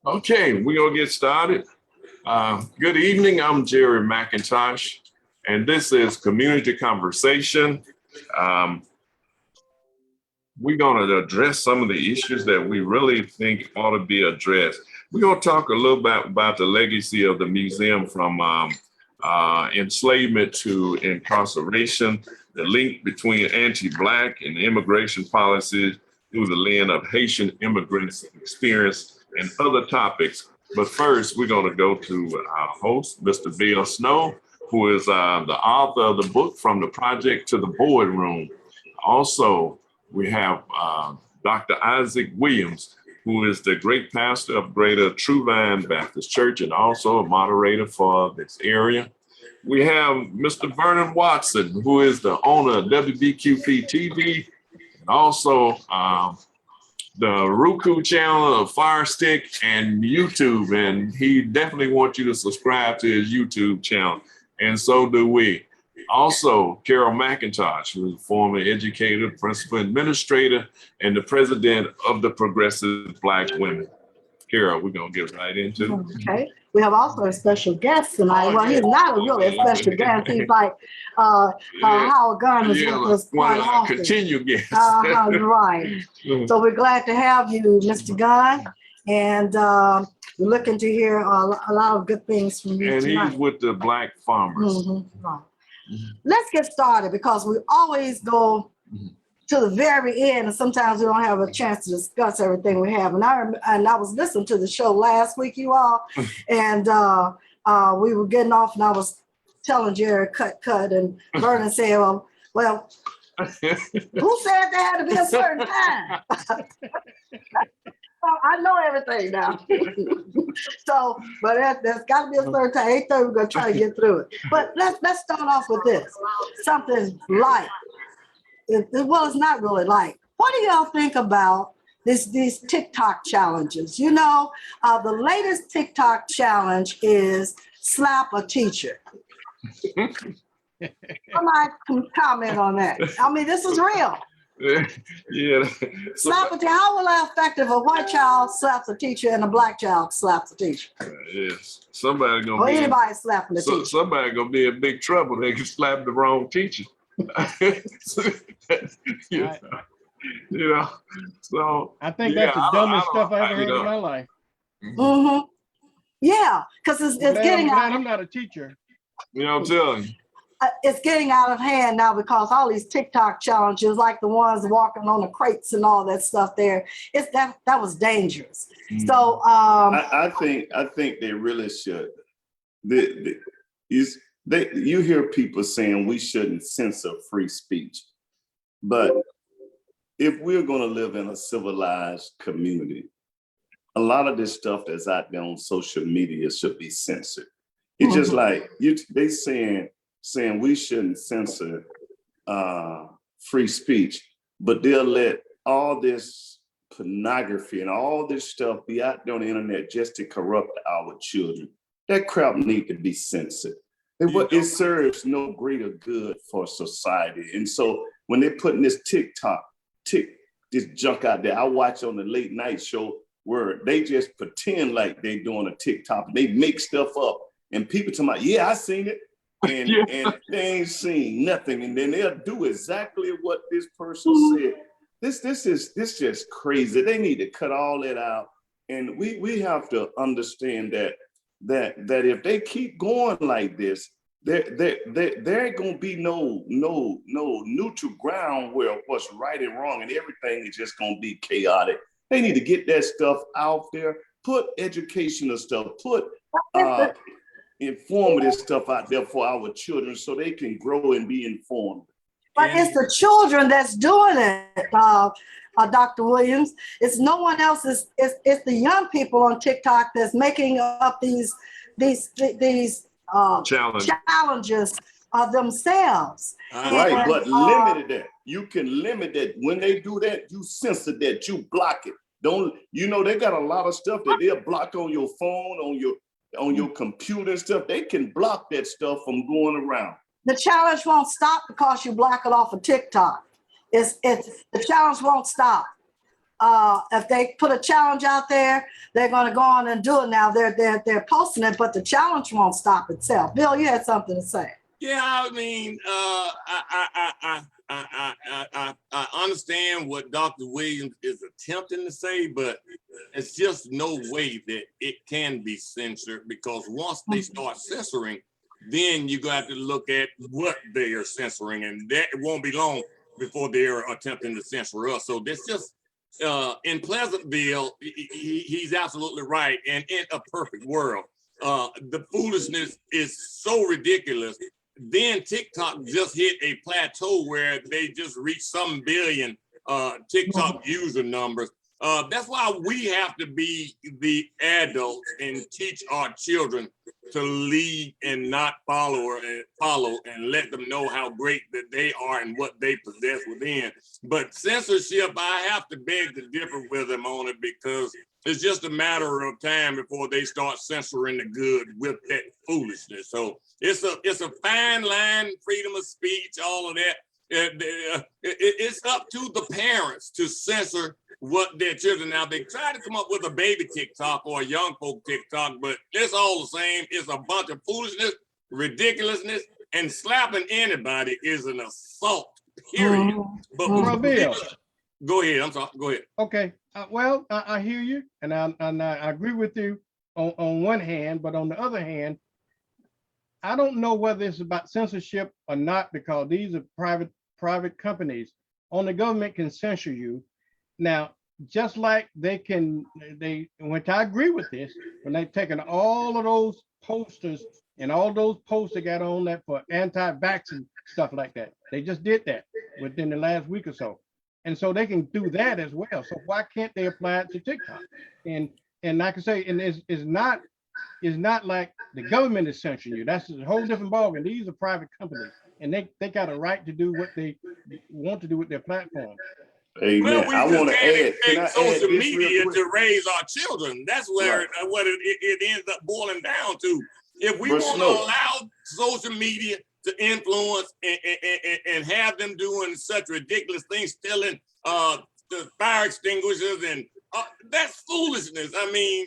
Okay, we're gonna get started. Good evening, I'm Jerry McIntosh, and this is Community Conversation. Um, we're gonna address some of the issues that we really think ought to be addressed. We're gonna talk a little bit about the legacy of the museum from enslavement to incarceration, the link between anti-Black and immigration policies through the lens of Haitian immigrants' experience and other topics. But first, we're going to go to our host, Mr. Bill Snow, who is the author of the book From the Project to the Boardroom. Also, we have Dr. Isaac Williams, who is the great pastor of Greater True Vine Baptist Church and also a moderator for this area. We have Mr. Vernon Watson, who is the owner of WBQP TV and also the Roku channel of Fire Stick and YouTube. And he definitely wants you to subscribe to his YouTube channel. And so do we. Also, Carol McIntosh, who is a former educator, principal administrator, and the president of the Progressive Black Women. Carol, we're going to get right into it. Okay. We have also a special guest tonight. Well, he's not really a special guest. He's like Howard Garner is with us quite often. Continue guest. Right. So we're glad to have you, Mr. Gunn. And we're looking to hear a lot of good things from you tonight. And he's with the Black Farmers. Right. Let's get started because we always go to the very end, and sometimes we don't have a chance to discuss everything we have. And I was listening to the show last week, you all, and we were getting off, and I was telling Jerry, cut, and Vernon said, well, who said there had to be a certain time? I know everything now. So, but there's got to be a certain time. 8:30, we're gonna try to get through it. But let's start off with this. Something light. Well, it's not really light. What do y'all think about these TikTok challenges? You know, the latest TikTok challenge is slap a teacher. Somebody can comment on that. I mean, this is real. Yeah. Slap a teacher. How will that affect if a white child slaps a teacher and a Black child slaps a teacher? Yes. Somebody gonna or be anybody slapping the teacher. Somebody gonna be in big trouble. They can slap the wrong teacher. you know. So I think that's the dumbest stuff I ever heard in my life. Mm-hmm. Yeah, because it's getting out. I'm not a teacher. You know, I'm telling you. It's getting out of hand now because all these TikTok challenges, like the ones walking on the crates and all that stuff there, that was dangerous. So I think they really should. You hear people saying we shouldn't censor free speech, but if we're going to live in a civilized community, a lot of this stuff that's out there on social media should be censored. It's just like they saying we shouldn't censor free speech, but they'll let all this pornography and all this stuff be out there on the internet just to corrupt our children. That crap need to be censored. It serves no greater good for society. And so when they're putting this this junk out there, I watch on the late night show where they just pretend like they're doing a TikTok. They make stuff up and people talking about, yeah, I seen it. And they ain't seen nothing, and then they'll do exactly what this person said. This is just crazy. They need to cut all that out, and we have to understand that if they keep going like this, there ain't gonna be no neutral ground where what's right and wrong, and everything is just gonna be chaotic. They need to get that stuff out there. Put educational stuff. Put informative stuff out there for our children so they can grow and be informed. But it's the children that's doing it, Dr. Williams. It's no one else. It's the young people on TikTok that's making up these challenges of themselves. Right, but limited that. You can limit that. When they do that, you censor that, you block it. Don't, you know, they got a lot of stuff that they'll block on your phone, on your computer and stuff. They can block that stuff from going around. The challenge won't stop because you block it off of TikTok. It's the challenge won't stop. If they put a challenge out there, they're going to go on and do it now. They're posting it, but the challenge won't stop itself. Bill, you had something to say. Yeah, I mean, I understand what Dr. Williams is attempting to say, but it's just no way that it can be censored, because once they start censoring, then you got to look at what they are censoring, and that it won't be long before they're attempting to censor us. So this just in Pleasantville, he's absolutely right. And in a perfect world, the foolishness is so ridiculous. Then TikTok just hit a plateau where they just reached some billion TikTok user numbers. That's why we have to be the adults and teach our children to lead and not follow and let them know how great that they are and what they possess within. But censorship, I have to beg to differ with them on it, because it's just a matter of time before they start censoring the good with that foolishness. So it's a fine line, freedom of speech, all of that. It's up to the parents to censor what their children. Now they try to come up with a baby TikTok or a young folk TikTok, but it's all the same. It's a bunch of foolishness, ridiculousness, and slapping anybody is an assault, period. But Bro, Bill. Go ahead. I'm sorry. Go ahead. Okay. Well, I hear you, and I agree with you on one hand, but on the other hand, I don't know whether it's about censorship or not, because these are private companies. Only government can censor you. Now, just like which I agree with this, when they've taken all of those posters and all those posts they got on that for anti-vaccine stuff like that, they just did that within the last week or so. And so they can do that as well. So why can't they apply it to TikTok? And like I say, and it's not like the government is censoring you. That's a whole different ballgame. These are private companies, and they got a right to do what they want to do with their platform. Amen. Well, we I want to add, can I add social this media real quick? to raise our children. That's where what it ends up boiling down to. If we want to allow social media to influence and have them doing such ridiculous things, stealing the fire extinguishers, and that's foolishness. I mean,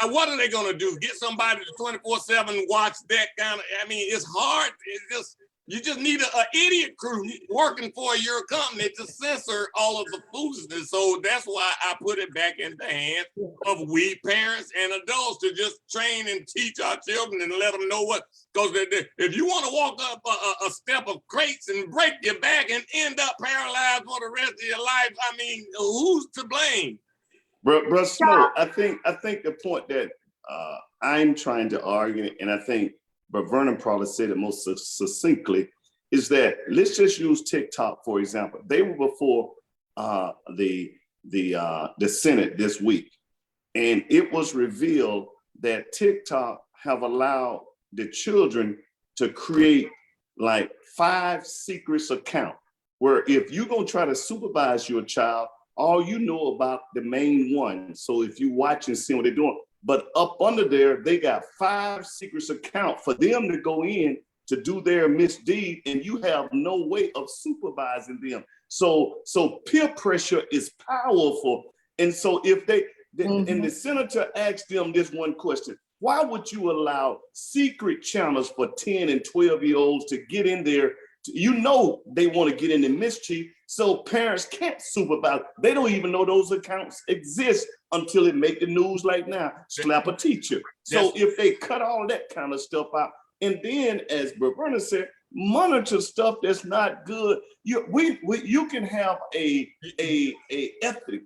what are they going to do? Get somebody to 24/7 watch that kind of? I mean, it's hard. It's just, you just need an idiot crew working for your company to censor all of the foolishness. So that's why I put it back in the hands of we parents and adults to just train and teach our children and let them know what. Because if you want to walk up a step of crates and break your back and end up paralyzed for the rest of your life, I mean, who's to blame? Bro Snow, I think the point that I'm trying to argue, and I think but Vernon probably said it most succinctly, is that let's just use TikTok, for example. They were before the Senate this week, and it was revealed that TikTok have allowed the children to create like 5 secrets account, where if you're gonna try to supervise your child, all you know about the main one. So if you watch and see what they're doing, but up under there, they got 5 secrets account for them to go in to do their misdeed, and you have no way of supervising them. So peer pressure is powerful. And so if and the senator asked them this one question: why would you allow secret channels for 10 and 12-year-olds to get in there? You know they want to get into mischief, so parents can't supervise. They don't even know those accounts exist until it make the news like now. Slap a teacher. So if they cut all that kind of stuff out, and then, as Berna said, monitor stuff that's not good. You can have a ethic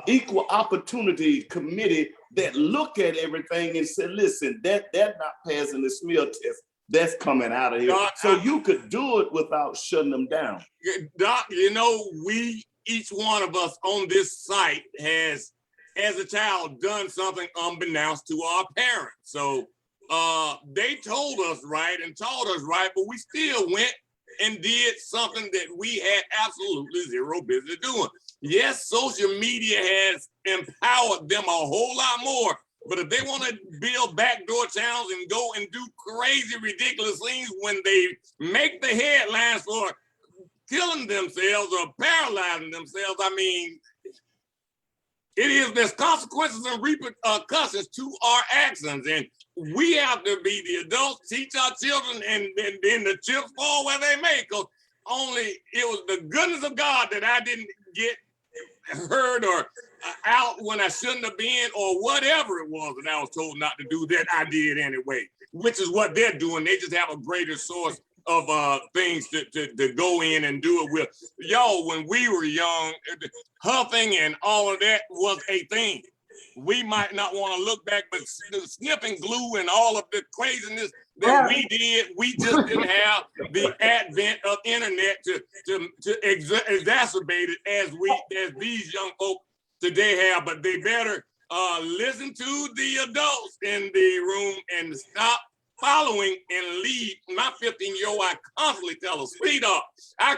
equal opportunity committee that look at everything and say, listen, that not passing the smell test. That's coming out of here. Doc, so you could do it without shutting them down. Doc, each one of us on this site has, as a child, done something unbeknownst to our parents. So they told us right and taught us right, but we still went and did something that we had absolutely zero business doing. Yes, social media has empowered them a whole lot more, but if they want to build backdoor channels and go and do crazy, ridiculous things when they make the headlines for killing themselves or paralyzing themselves, I mean, there's consequences and repercussions to our actions, and we have to be the adults, teach our children, and then the chips fall where they may, because only it was the goodness of God that I didn't get hurt or out when I shouldn't have been, or whatever it was that I was told not to do that I did anyway, which is what they're doing. They just have a greater source of things to go in and do it with. Y'all, when we were young, huffing and all of that was a thing. We might not want to look back, but the snipping glue and all of the craziness that we did, we just didn't have the advent of internet to exacerbate it as these young folk today have. But they better listen to the adults in the room and stop following and lead. My 15-year-old, I constantly tell her, sweetheart, I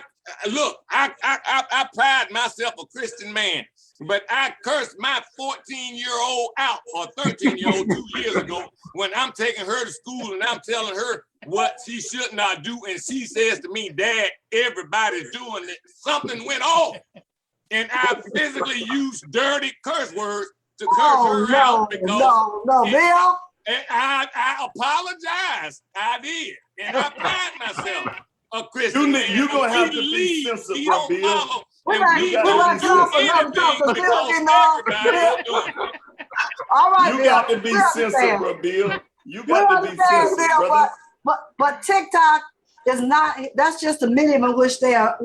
pride myself a Christian man, but I cursed my 14-year-old out, or 13-year-old 2 years ago, when I'm taking her to school and I'm telling her what she should not do. And she says to me, Dad, everybody's doing it. Something went off. And I physically used dirty curse words to curse her out because Bill. and I apologize. I did. And I pride myself a Christian man. You're going to have to be sensible, Bill. All right, You got to be sensible, Bill. You got to be sensible, brother. But TikTok is not. That's just the medium in which they are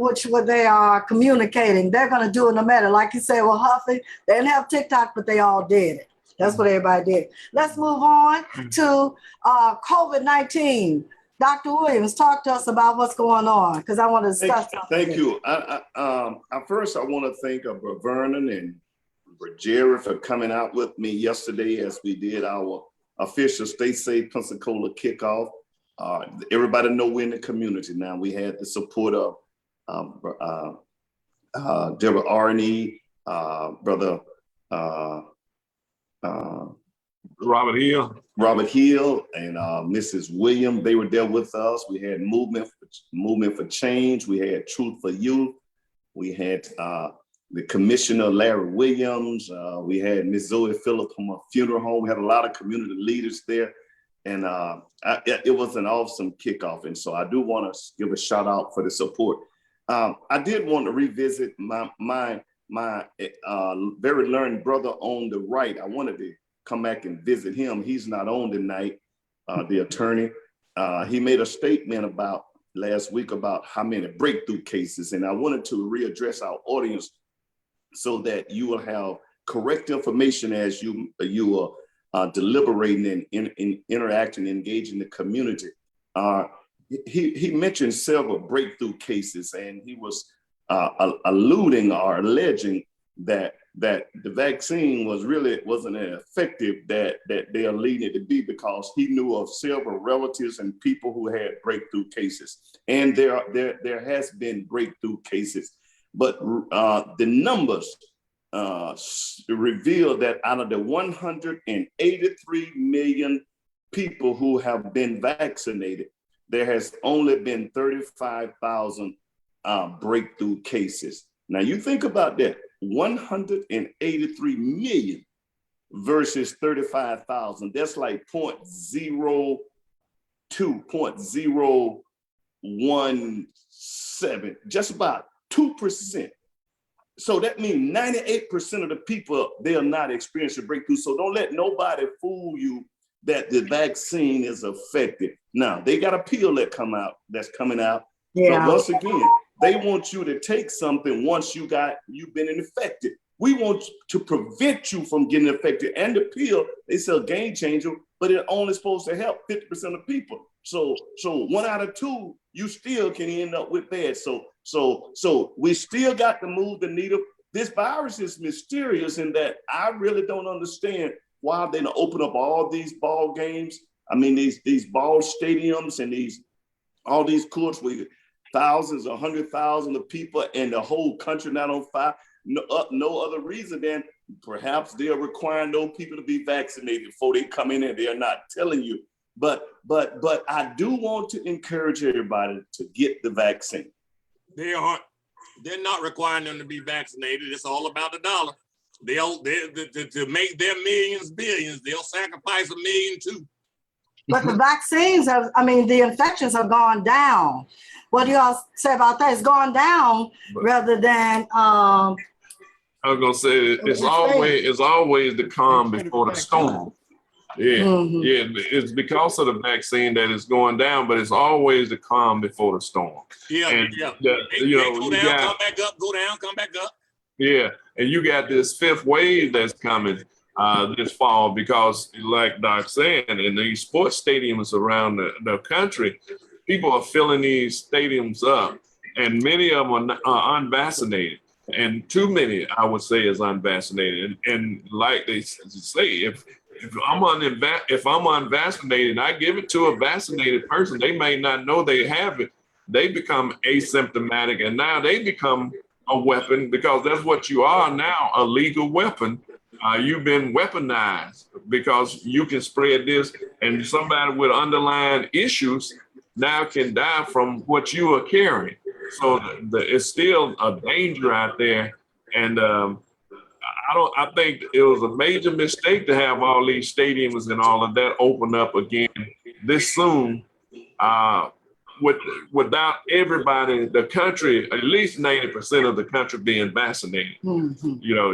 communicating. They're going to do it no matter. Like you said, well, Huffy, they didn't have TikTok, but they all did it. That's what everybody did. Let's move on to COVID-19. Dr. Williams, talk to us about what's going on, because I want to discuss something. Thank you. First, I want to thank Vernon and Jerry for coming out with me yesterday as we did our official Stay Safe Pensacola kickoff. Everybody know we're in the community now. We had the support of Deborah Arney, Brother Robert Hill, and Mrs. Williams. They were there with us. We had movement for change. We had Truth for Youth. We had the Commissioner Larry Williams. We had Ms. Zoe Phillips from a funeral home. We had a lot of community leaders there, and it was an awesome kickoff. And so I do want to give a shout out for the support. I did want to revisit my very learned brother on the right. I wanted to come back and visit him. He's not on tonight, the attorney. He made a statement about last week about how many breakthrough cases, and I wanted to readdress our audience so that you will have correct information as you are deliberating and interacting, engaging the community. He mentioned several breakthrough cases, and he was alluding or alleging that the vaccine wasn't as effective that they are leading it to be, because he knew of several relatives and people who had breakthrough cases, and there has been breakthrough cases, but the numbers reveal that out of the 183 million people who have been vaccinated, there has only been 35,000 breakthrough cases. Now you think about that. 183 million versus 35,000. That's like 0.02, 0.017, just about 2%. So that means 98% of the people, they are not experiencing breakthrough. So don't let nobody fool you that the vaccine is effective. Now, they got a pill that's coming out. Yeah. But once again, they want you to take something once you've been infected. We want to prevent you from getting infected. And the pill, they sell Game Changer, but it's only supposed to help 50% of people. So 1 out of 2, you still can end up with bad. So we still got to move the needle. This virus is mysterious in that I really don't understand why they don't open up all these ball games. I mean, these ball stadiums and all these courts where thousands, 100,000 of people, and the whole country not on fire. No other reason than perhaps they're requiring those people to be vaccinated before they come in, and they're not telling you. But I do want to encourage everybody to get the vaccine. They're not requiring them to be vaccinated. It's all about the dollar. To make their millions billions, they'll sacrifice $1 million too. But the vaccines the infections have gone down. What do y'all say about that? It's gone down rather than I was gonna say it's always the calm before the storm. Yeah, yeah, it's because of the vaccine that it's going down, but it's always the calm before the storm. Yeah, and yeah. You go down, come back up, go down, come back up. Yeah, and you got this fifth wave that's coming this fall because, like Doc saying, in these sports stadiums around the country, people are filling these stadiums up, and many of them are unvaccinated. And too many, I would say, is unvaccinated. And like they say, if I'm unvaccinated and I give it to a vaccinated person, they may not know they have it. They become asymptomatic, and now they become a weapon, because that's what you are now, a legal weapon. You've been weaponized because you can spread this, and somebody with underlying issues now can die from what you are carrying. So it's still a danger out there. And I think it was a major mistake to have all these stadiums and all of that open up again this soon, without everybody, the country, at least 90% of the country being vaccinated. You know,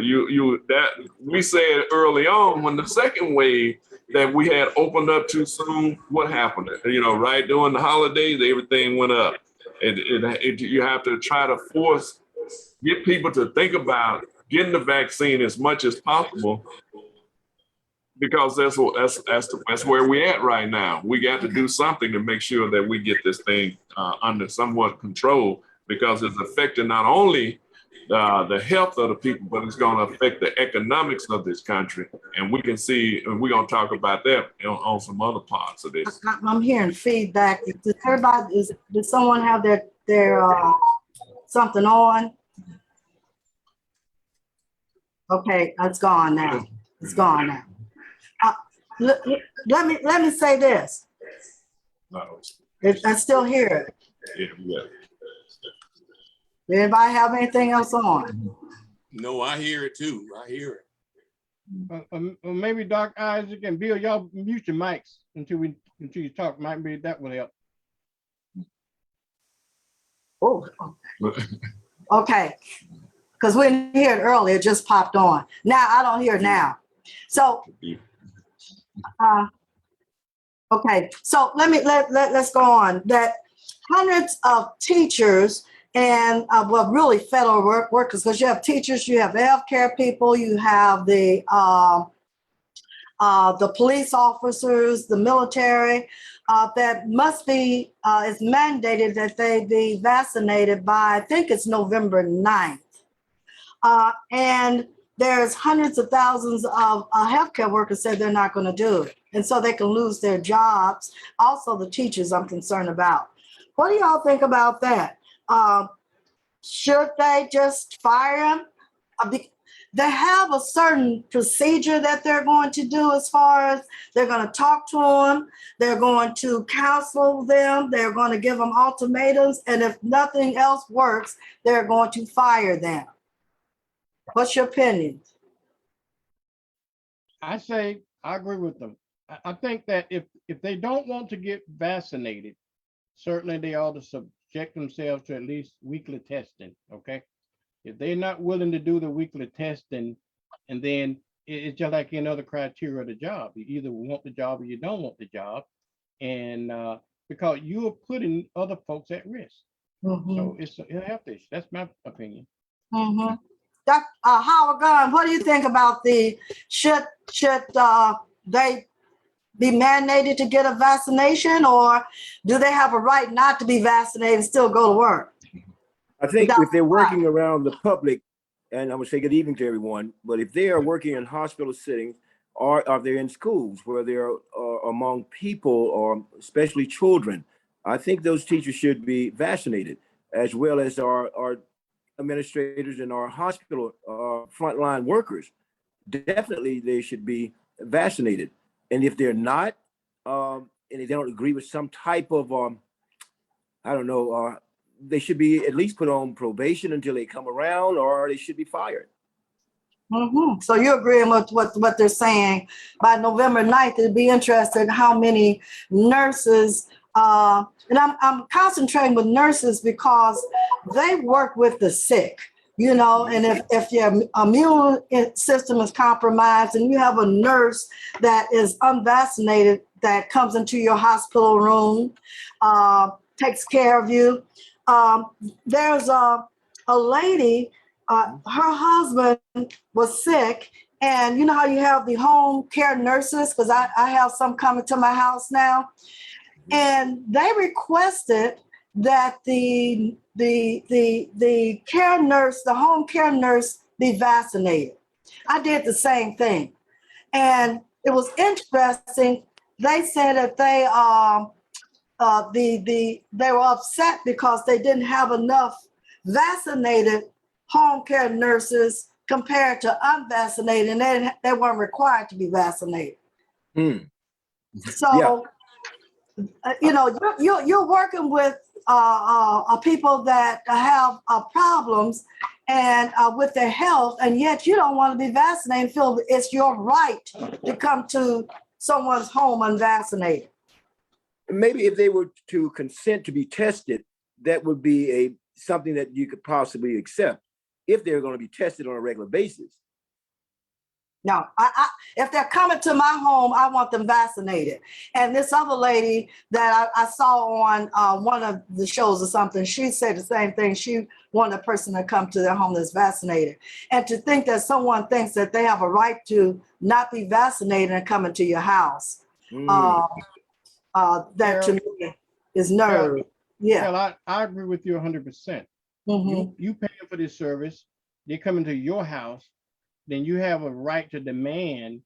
that we said early on when the second wave that we had opened up too soon, what happened? You know, right during the holidays, everything went up. You have to try to get people to think about getting the vaccine as much as possible, because that's where we're at right now. We got to do something to make sure that we get this thing under somewhat control, because it's affecting not only the health of the people, but it's going to affect the economics of this country. And we can see, and we're going to talk about that on some other parts of this. I'm hearing feedback. Did someone have their something on? Okay, it's gone now. It's gone now. Let me say this. I still hear it. Yeah. Anybody have anything else on? No, I hear it too. I hear it. Maybe Doc Isaac and Bill, y'all mute your mics until you talk. Maybe that will help. Oh, okay. Because we didn't hear it earlier, it just popped on. Now I don't hear it now. So, okay. So let's go on. That hundreds of teachers and really federal workers, because you have teachers, you have healthcare people, you have the police officers, the military, that must be, it's mandated that they be vaccinated by, I think it's November 9th. And there's hundreds of thousands of healthcare workers said they're not going to do it. And so they can lose their jobs. Also, the teachers I'm concerned about. What do y'all think about that? Should they just fire them? They have a certain procedure that they're going to do, as far as they're going to talk to them, they're going to counsel them, they're going to give them ultimatums, and if nothing else works, they're going to fire them. What's your opinion? I say I agree with them. I think that if they don't want to get vaccinated, certainly they ought to subject themselves to at least weekly testing. Okay, if they're not willing to do the weekly testing, and then it's just like any other criteria of the job, you either want the job or you don't want the job, and because you are putting other folks at risk. So it's a health issue. That's my opinion. Howard Gunn, what do you think about should they be mandated to get a vaccination, or do they have a right not to be vaccinated and still go to work? I think if they're working around the public, and I would say good evening to everyone, but if they are working in hospital settings, or if they're in schools where they're among people, or especially children, I think those teachers should be vaccinated. as well as our administrators and our hospital frontline workers. Definitely, they should be vaccinated. And if they're not, and if they don't agree with some type of, I don't know, they should be at least put on probation until they come around, or they should be fired. So you're agreeing with what they're saying. By November 9th, it'd be interesting how many nurses, and I'm concentrating with nurses because they work with the sick, you know, and if your immune system is compromised and you have a nurse that is unvaccinated that comes into your hospital room, takes care of you. There's a lady, her husband was sick, and you know how you have the home care nurses, because I have some coming to my house now, and they requested that the care nurse, the home care nurse, be vaccinated. I did the same thing, and it was interesting. They said that they were upset because they didn't have enough vaccinated home care nurses compared to unvaccinated, and they weren't required to be vaccinated. So, you know, you're working with people that have problems and with their health, and yet you don't want to be vaccinated. Feel it's your right to come to someone's home unvaccinated. Maybe if they were to consent to be tested, that would be something that you could possibly accept if they're going to be tested on a regular basis. No, if they're coming to my home, I want them vaccinated. And this other lady that I saw on one of the shows or something, she said the same thing. She wanted a person to come to their home that's vaccinated. And to think that someone thinks that they have a right to not be vaccinated and come into your house, that to me is nerve. Yeah. Well, I agree with you 100%. You paying for this service, they come into your house, then you have a right to demand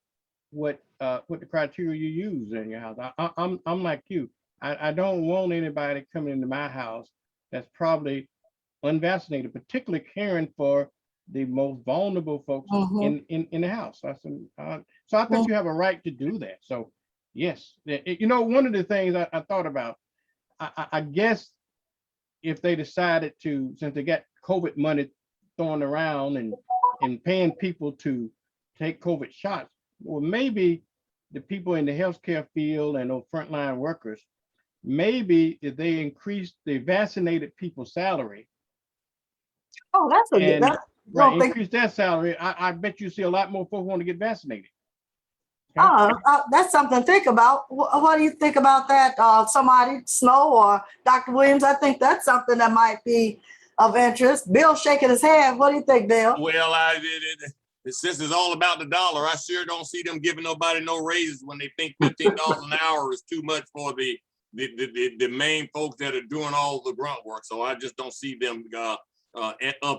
what the criteria you use in your house. I'm like you. I don't want anybody coming into my house that's probably unvaccinated, particularly caring for the most vulnerable folks in the house. So I think you have a right to do that. So yes, you know, one of the things I thought about, I guess if they decided to, since they got COVID money thrown around and paying people to take COVID shots, well, maybe the people in the healthcare field and those frontline workers, maybe if they increase the vaccinated people's salary, That's a good. right, increase their salary, I bet you see a lot more folks want to get vaccinated. That's something to think about. What do you think about that? Somebody, Snow or Dr. Williams, I think that's something that might be of interest. Bill's shaking his head. What do you think, Bill? Well, since it's all about the dollar, I sure don't see them giving nobody no raises when they think $15 an hour is too much for the main folks that are doing all the grunt work. So I just don't see them up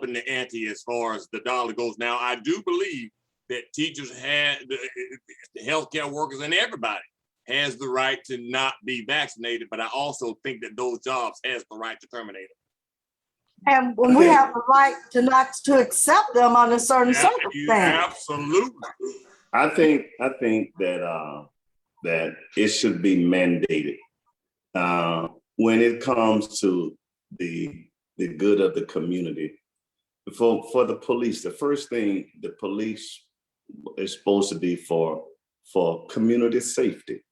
in the ante as far as the dollar goes. Now, I do believe that teachers the healthcare workers and everybody has the right to not be vaccinated, but I also think that those jobs has the right to terminate them. And when we have the right to not to accept them under certain circumstances. Absolutely. I think that that it should be mandated when it comes to the good of the community. For the police, the first thing the police is supposed to be for community safety,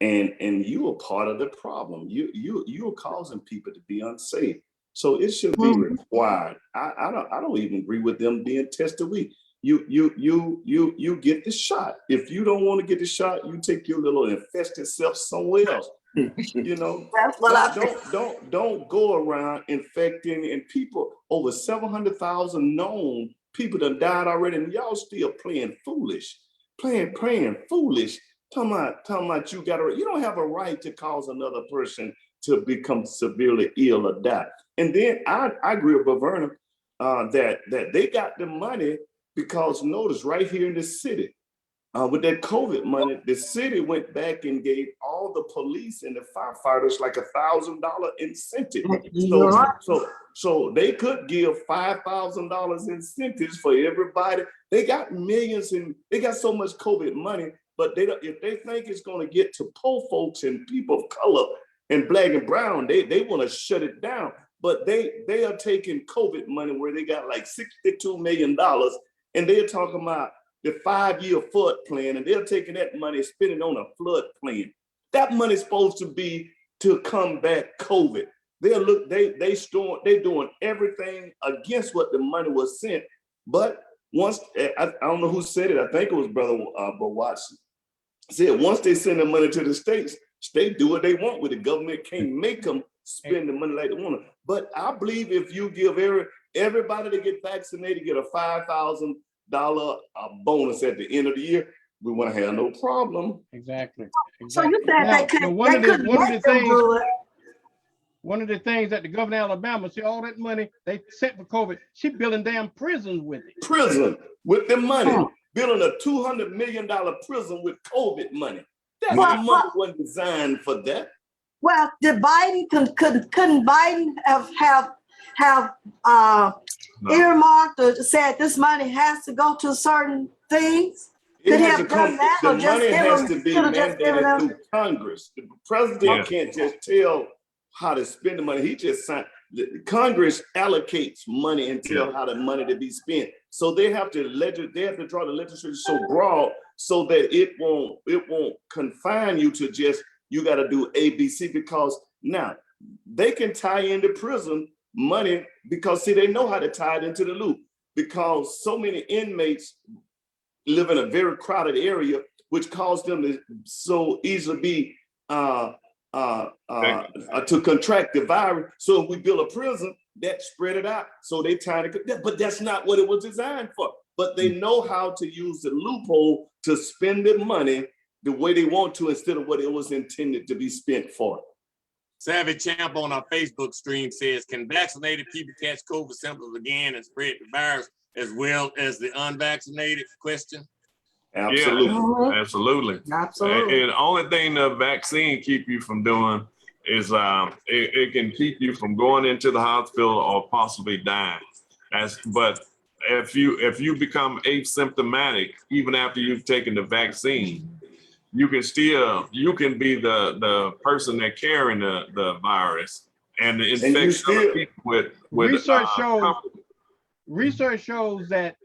and you are part of the problem. You are causing people to be unsafe. So it should be required. I don't even agree with them being tested. You get the shot. If you don't want to get the shot, you take your little infested self somewhere else. You know, that's what don't go around infecting, and people, over 700,000 known people that died already, and y'all still playing foolish, playing foolish. Talking about you don't have a right to cause another person to become severely ill or die. And then I agree with Baverna that they got the money because notice right here in the city, with that COVID money, the city went back and gave all the police and the firefighters like $1,000 incentive. You're right. So they could give $5,000 incentives for everybody. They got millions and they got so much COVID money, but if they think it's going to get to poor folks and people of color and black and brown, they want to shut it down. But they are taking COVID money where they got like $62 million, and they're talking about the 5-year flood plan, and they're taking that money and spending on a flood plan. That money's supposed to be to combat COVID. They're doing everything against what the money was sent. But once, I don't know who said it, I think it was Brother Watson, said once they send the money to the states do what they want with it. The government can't make them spend the money like they want to. But I believe if you give everybody that get vaccinated get a $5,000 bonus at the end of the year, we want to have no problem. Exactly. So you said Now, they couldn't one of the make them things- do it. One of the things that the governor of Alabama, see all that money they sent for COVID, she building damn prisons with it. Prison with the money, building a $200 million prison with COVID money. That money wasn't designed for that. Well, did Biden couldn't Biden have No. earmarked or said this money has to go to certain things? Could he has to have done come, that the or just money has given, to be should have just given mandated them? through Congress. The president can't just tell how to spend the money. He just signed. Congress allocates money and tell how the money to be spent. So they have to draw the legislature so broad so that it won't confine you to just you got to do ABC, because now they can tie into prison money because see they know how to tie it into the loop, because so many inmates live in a very crowded area, which caused them to so easily be to contract the virus. So if we build a prison, that spread it out. So they tied it, but that's not what it was designed for. But they know how to use the loophole to spend the money the way they want to instead of what it was intended to be spent for. Savvy Champ on our Facebook stream says, can vaccinated people catch COVID symptoms again and spread the virus as well as the unvaccinated? Question. Absolutely. Mhm. Absolutely. Absolutely. And the only thing the vaccine keep you from doing is it can keep you from going into the hospital or possibly dying. But if you become asymptomatic, even after you've taken the vaccine, you can be the person that carrying the virus and the infection other people with Research shows that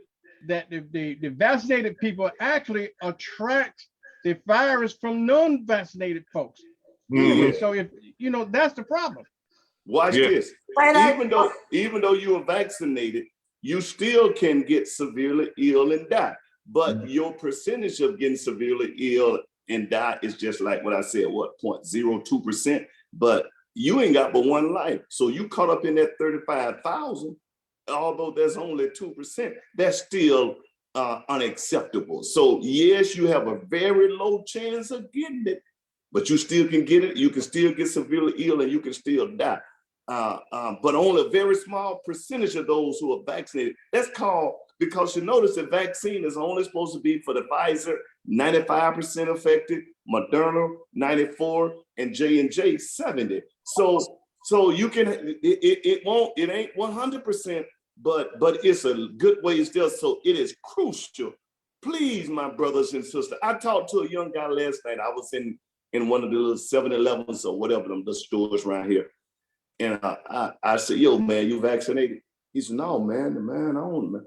the vaccinated people actually attract the virus from non-vaccinated folks. Mhm. So if that's the problem. Watch this. Even though you are vaccinated, you still can get severely ill and die. But your percentage of getting severely ill and die is just like what I said, 0.02%. But you ain't got but one life. So you caught up in that 35,000, although there's only 2%, that's still unacceptable. So yes, you have a very low chance of getting it, but you still can get it. You can still get severely ill and you can still die. But only a very small percentage of those who are vaccinated. That's called, because you notice the vaccine is only supposed to be for the Pfizer, 95% effective, Moderna, 94, and J&J, 70. So you can, it ain't 100%, but it's a good way still. So it is crucial. Please, my brothers and sisters, I talked to a young guy last night. I was in one of the little 7-Elevens or whatever, them the stores around here. And I said, yo, man, you vaccinated? He said, no, man, I don't, man.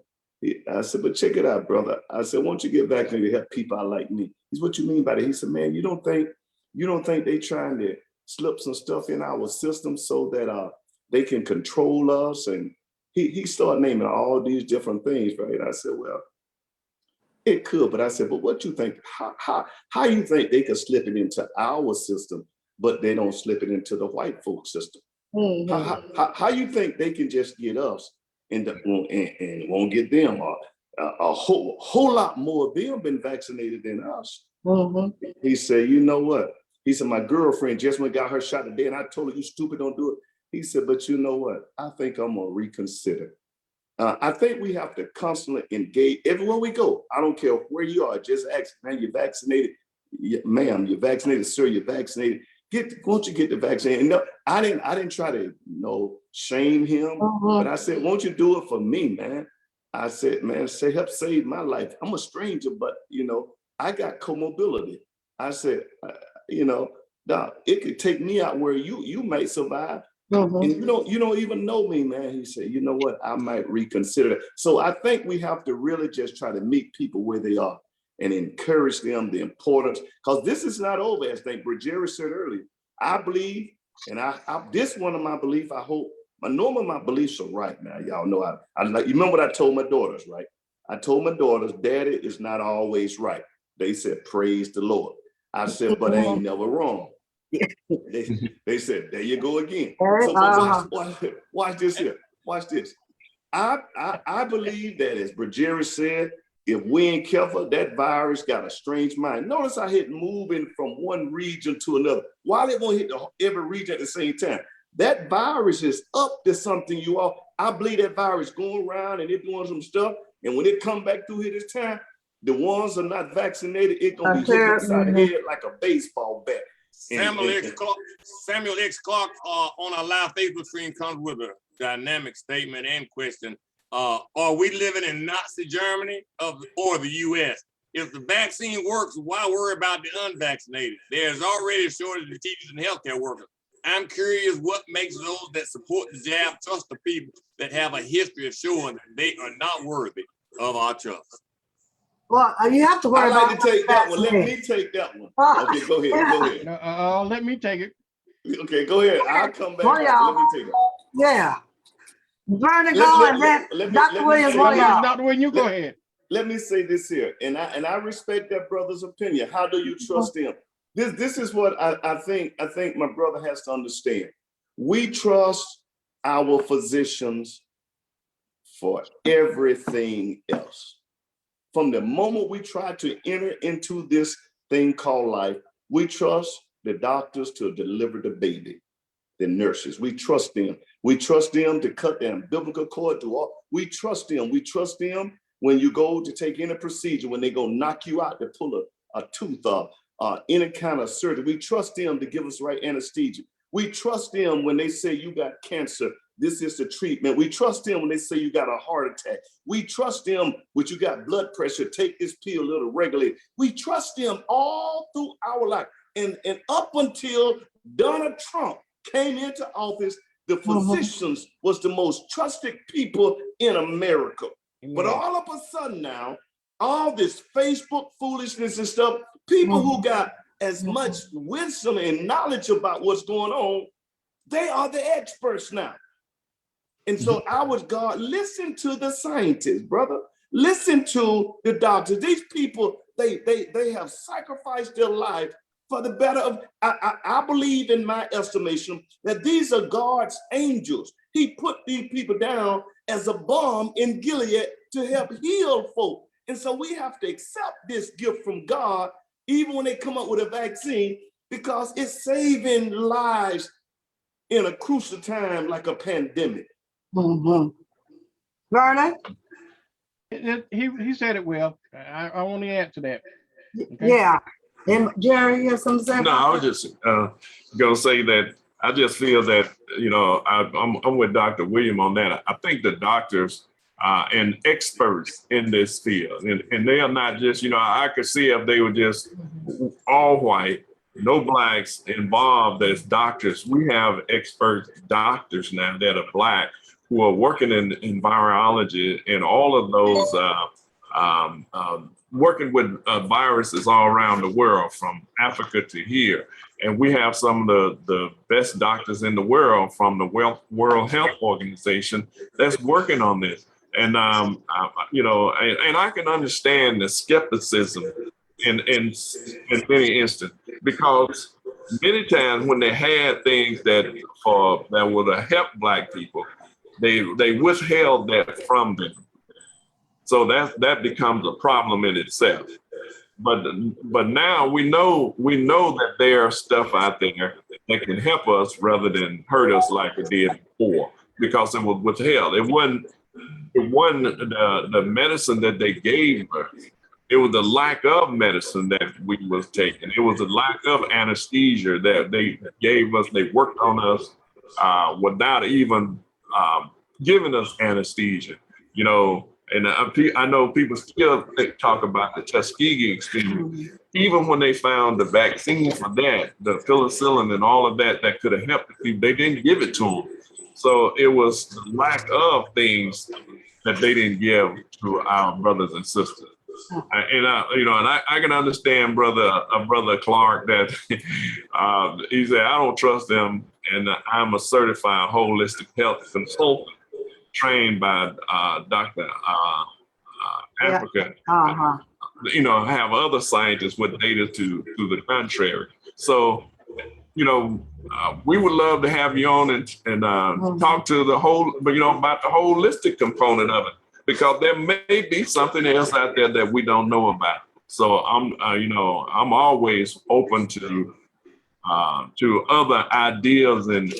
I said, but check it out, brother. I said, why don't you get vaccinated to help people out like me? He said, what you mean by that? He said, man, you don't think they trying to slip some stuff in our system so that they can control us? And he started naming all these different things, right? I said, well, it could, but I said, but what you think? How you think they could slip it into our system, but they don't slip it into the white folk system? Mhm. How you think they can just get us and won't get them? A whole lot more of them been vaccinated than us. Mhm. He said, you know what? He said, my girlfriend just went got her shot today, and I told her, you stupid, don't do it. He said, but you know what? I think I'm gonna reconsider. I think we have to constantly engage everywhere we go. I don't care where you are. Just ask, man, you're vaccinated, ma'am. You're vaccinated, sir. You're vaccinated. Won't you get the vaccine? And no, I didn't try to, shame him, but I said, won't you do it for me, man? I said, man, help save my life. I'm a stranger, but I got comorbidity. I said, Doc, it could take me out where you might survive. And you don't even know me, man. He said, you know what? I might reconsider that. So I think we have to really just try to meet people where they are and encourage them the importance, because this is not over, as Jerry said earlier. I believe, and this one of my beliefs, I hope, my beliefs are right now. Y'all know I like, you remember what I told my daughters, right? I told my daughters, Daddy is not always right. They said, praise the Lord. I said, but I ain't never wrong. They said, there you go again. So watch this here. Watch this. I believe that, as Jerry said, if we ain't careful, that virus got a strange mind. Notice how it moving from one region to another. While it won't hit every region at the same time, that virus is up to something, you all. I believe that virus going around and it doing some stuff. And when it come back through here this time, the ones that are not vaccinated, it gonna be hitting inside the head like a baseball bat. Samuel X. Clark on our live Facebook stream comes with a dynamic statement and question. Are we living in Nazi Germany or the US? If the vaccine works, why worry about the unvaccinated? There's already a shortage of teachers and healthcare workers. I'm curious what makes those that support the jab trust the people that have a history of showing that they are not worthy of our trust. Well, you have to worry I'd like about to take that one. Let me take that one. Okay, go ahead. Let me take it. Okay, go ahead. I'll come back. Let me take it. Yeah. Vernon, go and then Dr. Williams, one of y'all. Dr. Williams, you go ahead. Let me say this here, and I respect that brother's opinion. How do you trust him? This is what I think my brother has to understand. We trust our physicians for everything else. From the moment we try to enter into this thing called life, we trust the doctors to deliver the baby, the nurses. We trust them. We trust them to cut the umbilical cord to all. We trust them. We trust them when you go to take any procedure, when they go knock you out to pull a tooth off, any kind of surgery. We trust them to give us right anesthesia. We trust them when they say you got cancer. This is the treatment. We trust them when they say you got a heart attack. We trust them when you got blood pressure. Take this pill a little regularly. We trust them all through our life. And up until Donald Trump came into office, the physicians was the most trusted people in America. But all of a sudden now, all this Facebook foolishness and stuff, people who got as much wisdom and knowledge about what's going on, they are the experts now. And so God, listen to the scientists, brother. Listen to the doctors. These people, they have sacrificed their life for the better of, I believe in my estimation that these are God's angels. He put these people down as a balm in Gilead to help heal folk. And so we have to accept this gift from God, even when they come up with a vaccine, because it's saving lives in a crucial time like a pandemic. Vernon? He said it well. I want to add to that. Okay? Yeah. And Jerry, you have something to say? No, I was just gonna say that I just feel that, I'm with Dr. William on that. I think the doctors and experts in this field, and they are not just, I could see if they were just all white, no blacks involved as doctors. We have expert doctors now that are black who are working in virology and all of those working with viruses all around the world, from Africa to here. And we have some of the best doctors in the world from the World Health Organization that's working on this. And, and I can understand the skepticism in many instances, because many times when they had things that would have helped Black people, they withheld that from them. So that becomes a problem in itself. But now we know that there's stuff out there that can help us rather than hurt us like it did before, because it was withheld. It wasn't it wasn't the medicine that they gave us. It was the lack of medicine that we was taking. It was the lack of anesthesia that they gave us. They worked on us without even giving us anesthesia. You know, and I know people still talk about the Tuskegee experience. Even when they found the vaccine for that, the penicillin and all of that could have helped the people, they didn't give it to them. So it was the lack of things that they didn't give to our brothers and sisters. And I can understand brother Clark that he said, I don't trust them, and I'm a certified holistic health consultant trained by Dr. Africa. You know, have other scientists with data to the contrary. So, you know, we would love to have you on and talk to the whole, but you know, about the holistic component of it, because there may be something else out there that we don't know about. So I'm always open to other ideas and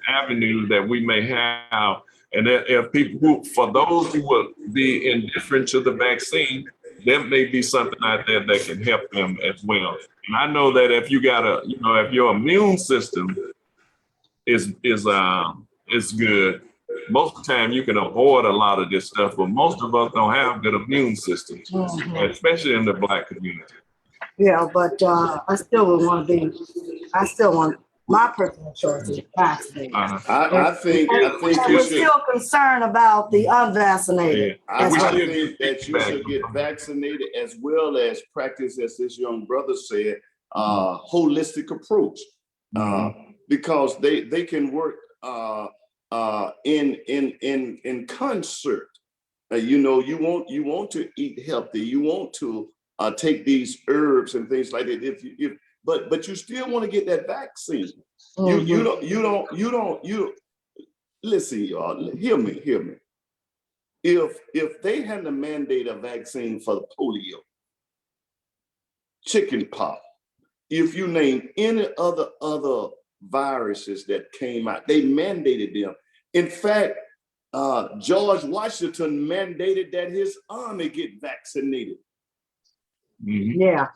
avenues that we may have. And that if people for those who would be indifferent to the vaccine, there may be something out there that can help them as well. And I know that if you got if your immune system is good, most of the time you can avoid a lot of this stuff, but most of us don't have good immune systems, especially in the Black community. Yeah, but I still want my personal choice is vaccinated. I think We're still concerned about the unvaccinated. I We should think that you should get vaccinated as well as practice, as this young brother said, holistic approach, because they can work in concert. You want to eat healthy. You want to take these herbs and things like that. But you still want to get that vaccine. You don't listen, y'all. Hear me. If they had to mandate a vaccine for the polio, chicken pox, if you name any other viruses that came out, they mandated them. In fact, George Washington mandated that his army get vaccinated. Yeah.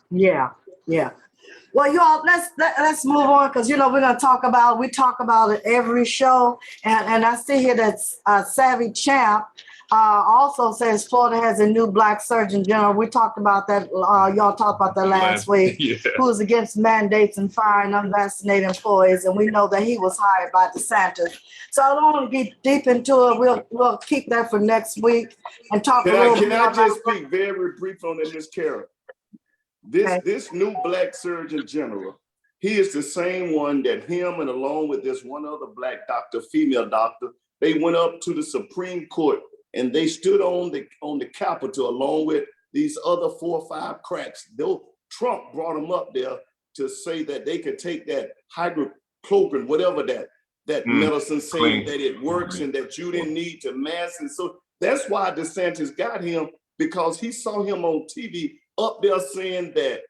Well, y'all, let's move on, because we're gonna talk about it every show, and I see here that Savvy Champ also says Florida has a new Black Surgeon General. We talked about that. Y'all talked about that last week. Yeah. Who's against mandates and firing unvaccinated employees, and we know that he was hired by DeSantis. So I don't want to get deep into it. We'll keep that for next week and talk a little bit. Can I just speak very brief on this, Ms. Carol? This new Black Surgeon General, he is the same one that him and along with this one other Black doctor, female doctor, they went up to the Supreme Court and they stood on the Capitol along with these other 4 or 5 cracks. Trump brought them up there to say that they could take that hydrochloroquine, whatever that medicine, saying that it works and that you didn't need to mask. And so that's why DeSantis got him, because he saw him on TV up there saying that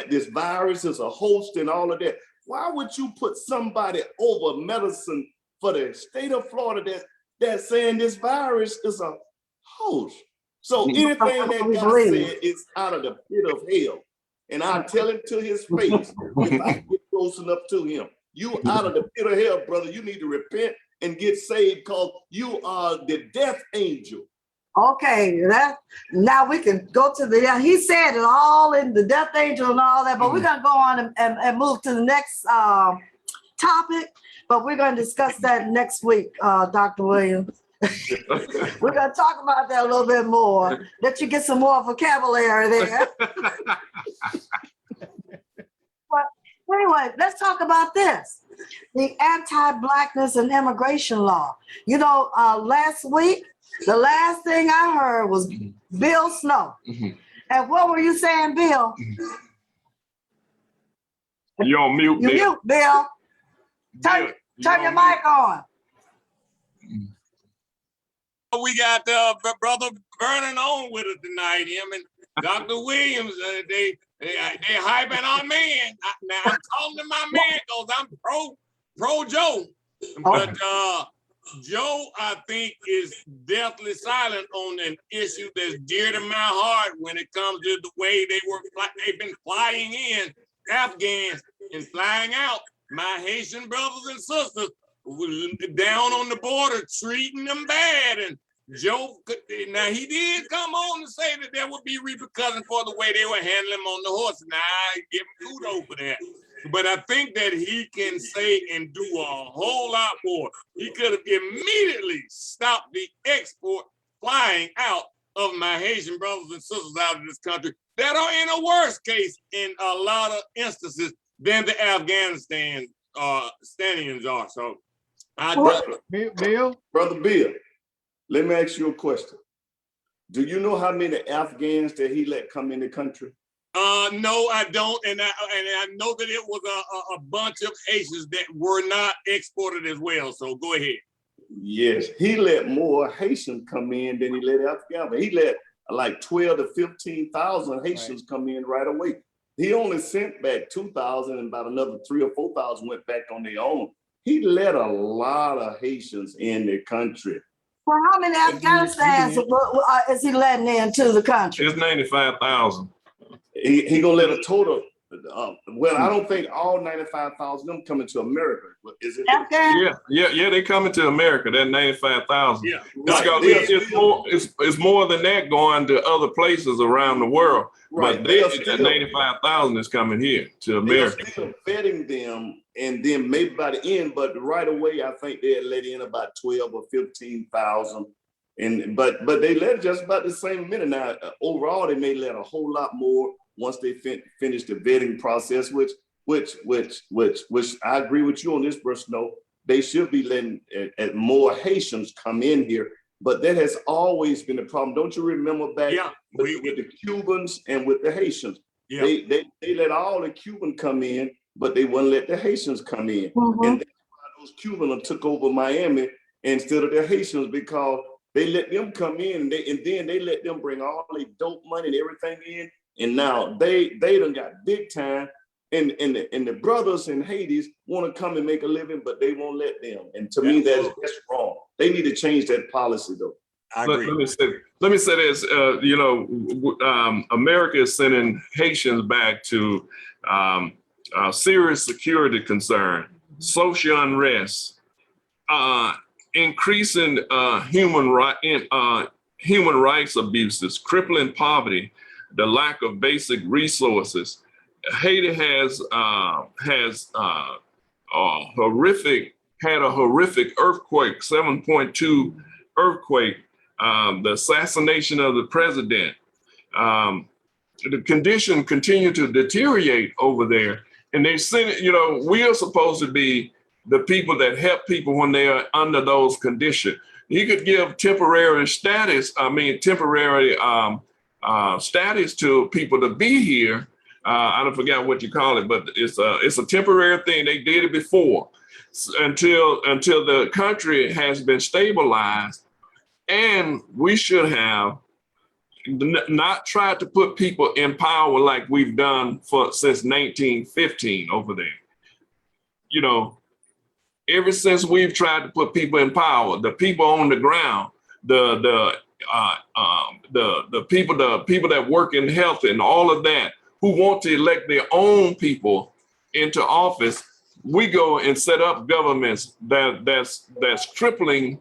this virus is a host and all of that. Why would you put somebody over medicine for the state of Florida that's saying this virus is a host? So anything that guy said is out of the pit of hell. And I tell him to his face, if I get close enough to him, you out of the pit of hell, brother. You need to repent and get saved, because you are the death angel. Okay, now we can go to he said it all in the death angel and all that, but we're gonna go on and move to the next topic, but we're gonna discuss that next week, Dr. Williams. We're gonna talk about that a little bit more. Let you get some more vocabulary there. But anyway, let's talk about this. The anti-Blackness and immigration law. Last week, the last thing I heard was Bill Snow. And what were you saying, Bill? You're on mute, You Bill. mute, Bill. Turn your mic on. We got brother Vernon on with us tonight. Him and Dr. Williams, they hyping our man. Now I'm calling him my man because I'm pro Joe. But Joe, I think, is deathly silent on an issue that's dear to my heart when it comes to the way they've been flying in Afghans and flying out my Haitian brothers and sisters down on the border, treating them bad. And Joe, now he did come on to say that there would be repercussions for the way they were handling him on the horse. Now I give him kudos for that. But I think that he can say and do a whole lot more. He could have immediately stopped the export flying out of my Haitian brothers and sisters out of this country that are in a worse case in a lot of instances than the Afghanistan stand-ins are. So Bill, Brother Bill, let me ask you a question. Do you know how many Afghans that he let come in the country? No, I don't, and I know that it was a bunch of Haitians that were not exported as well. So go ahead. Yes, he let more Haitians come in than he let Afghans. He let like 12 to 15,000 Haitians come in right away. He only sent back 2,000, and about another 3,000 or 4,000 went back on their own. He let a lot of Haitians in the country. Well, how many Afghanistans is he letting into the country? It's 95,000. He gonna let a total. Well, I don't think all 95,000 them coming to America. Is it? Afghan? Yeah, they coming to America. That 95,000. Yeah, Right. It's more than that going to other places around the world. Right. But that 95,000 is coming here to America. They're still vetting them, and then maybe by the end, but right away, I think they had let in about 12 or 15,000. But they let just about the same minute. Now, overall, they may let a whole lot more once they finish the vetting process, which I agree with you on this, Bruce. They should be letting more Haitians come in here. But that has always been a problem. Don't you remember back with the Cubans and with the Haitians? Yeah. They let all the Cubans come in, but they wouldn't let the Haitians come in. Mm-hmm. And that's why those Cubans took over Miami instead of the Haitians, because they let them come in and then they let them bring all the dope money and everything in. And now they done got big time. And the brothers in Haiti want to come and make a living, but they won't let them. And to me, that's wrong. They need to change that policy, though. I agree. Let me say this. America is sending Haitians back to serious security concern, social unrest, increasing human rights abuses, crippling poverty, the lack of basic resources. Haiti had a horrific earthquake, 7.2 earthquake, the assassination of the president. The condition continued to deteriorate over there. And they sent it, we are supposed to be the people that help people when they are under those conditions. You could give temporary status to people to be here. I don't forget what you call it, but it's a temporary thing. They did it before until the country has been stabilized, and we should have not tried to put people in power like we've done since 1915 over there. Ever since we've tried to put people in power, the people on the ground, the people that work in health and all of that, who want to elect their own people into office, we go and set up governments that's crippling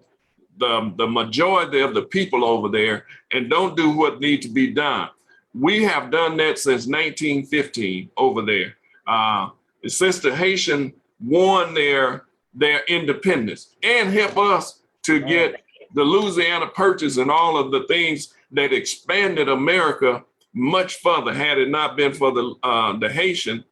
the majority of the people over there and don't do what needs to be done. We have done that since 1915 over there. Since the Haitian won their independence and help us to get the Louisiana Purchase and all of the things that expanded America much further. Had it not been for the Haitian,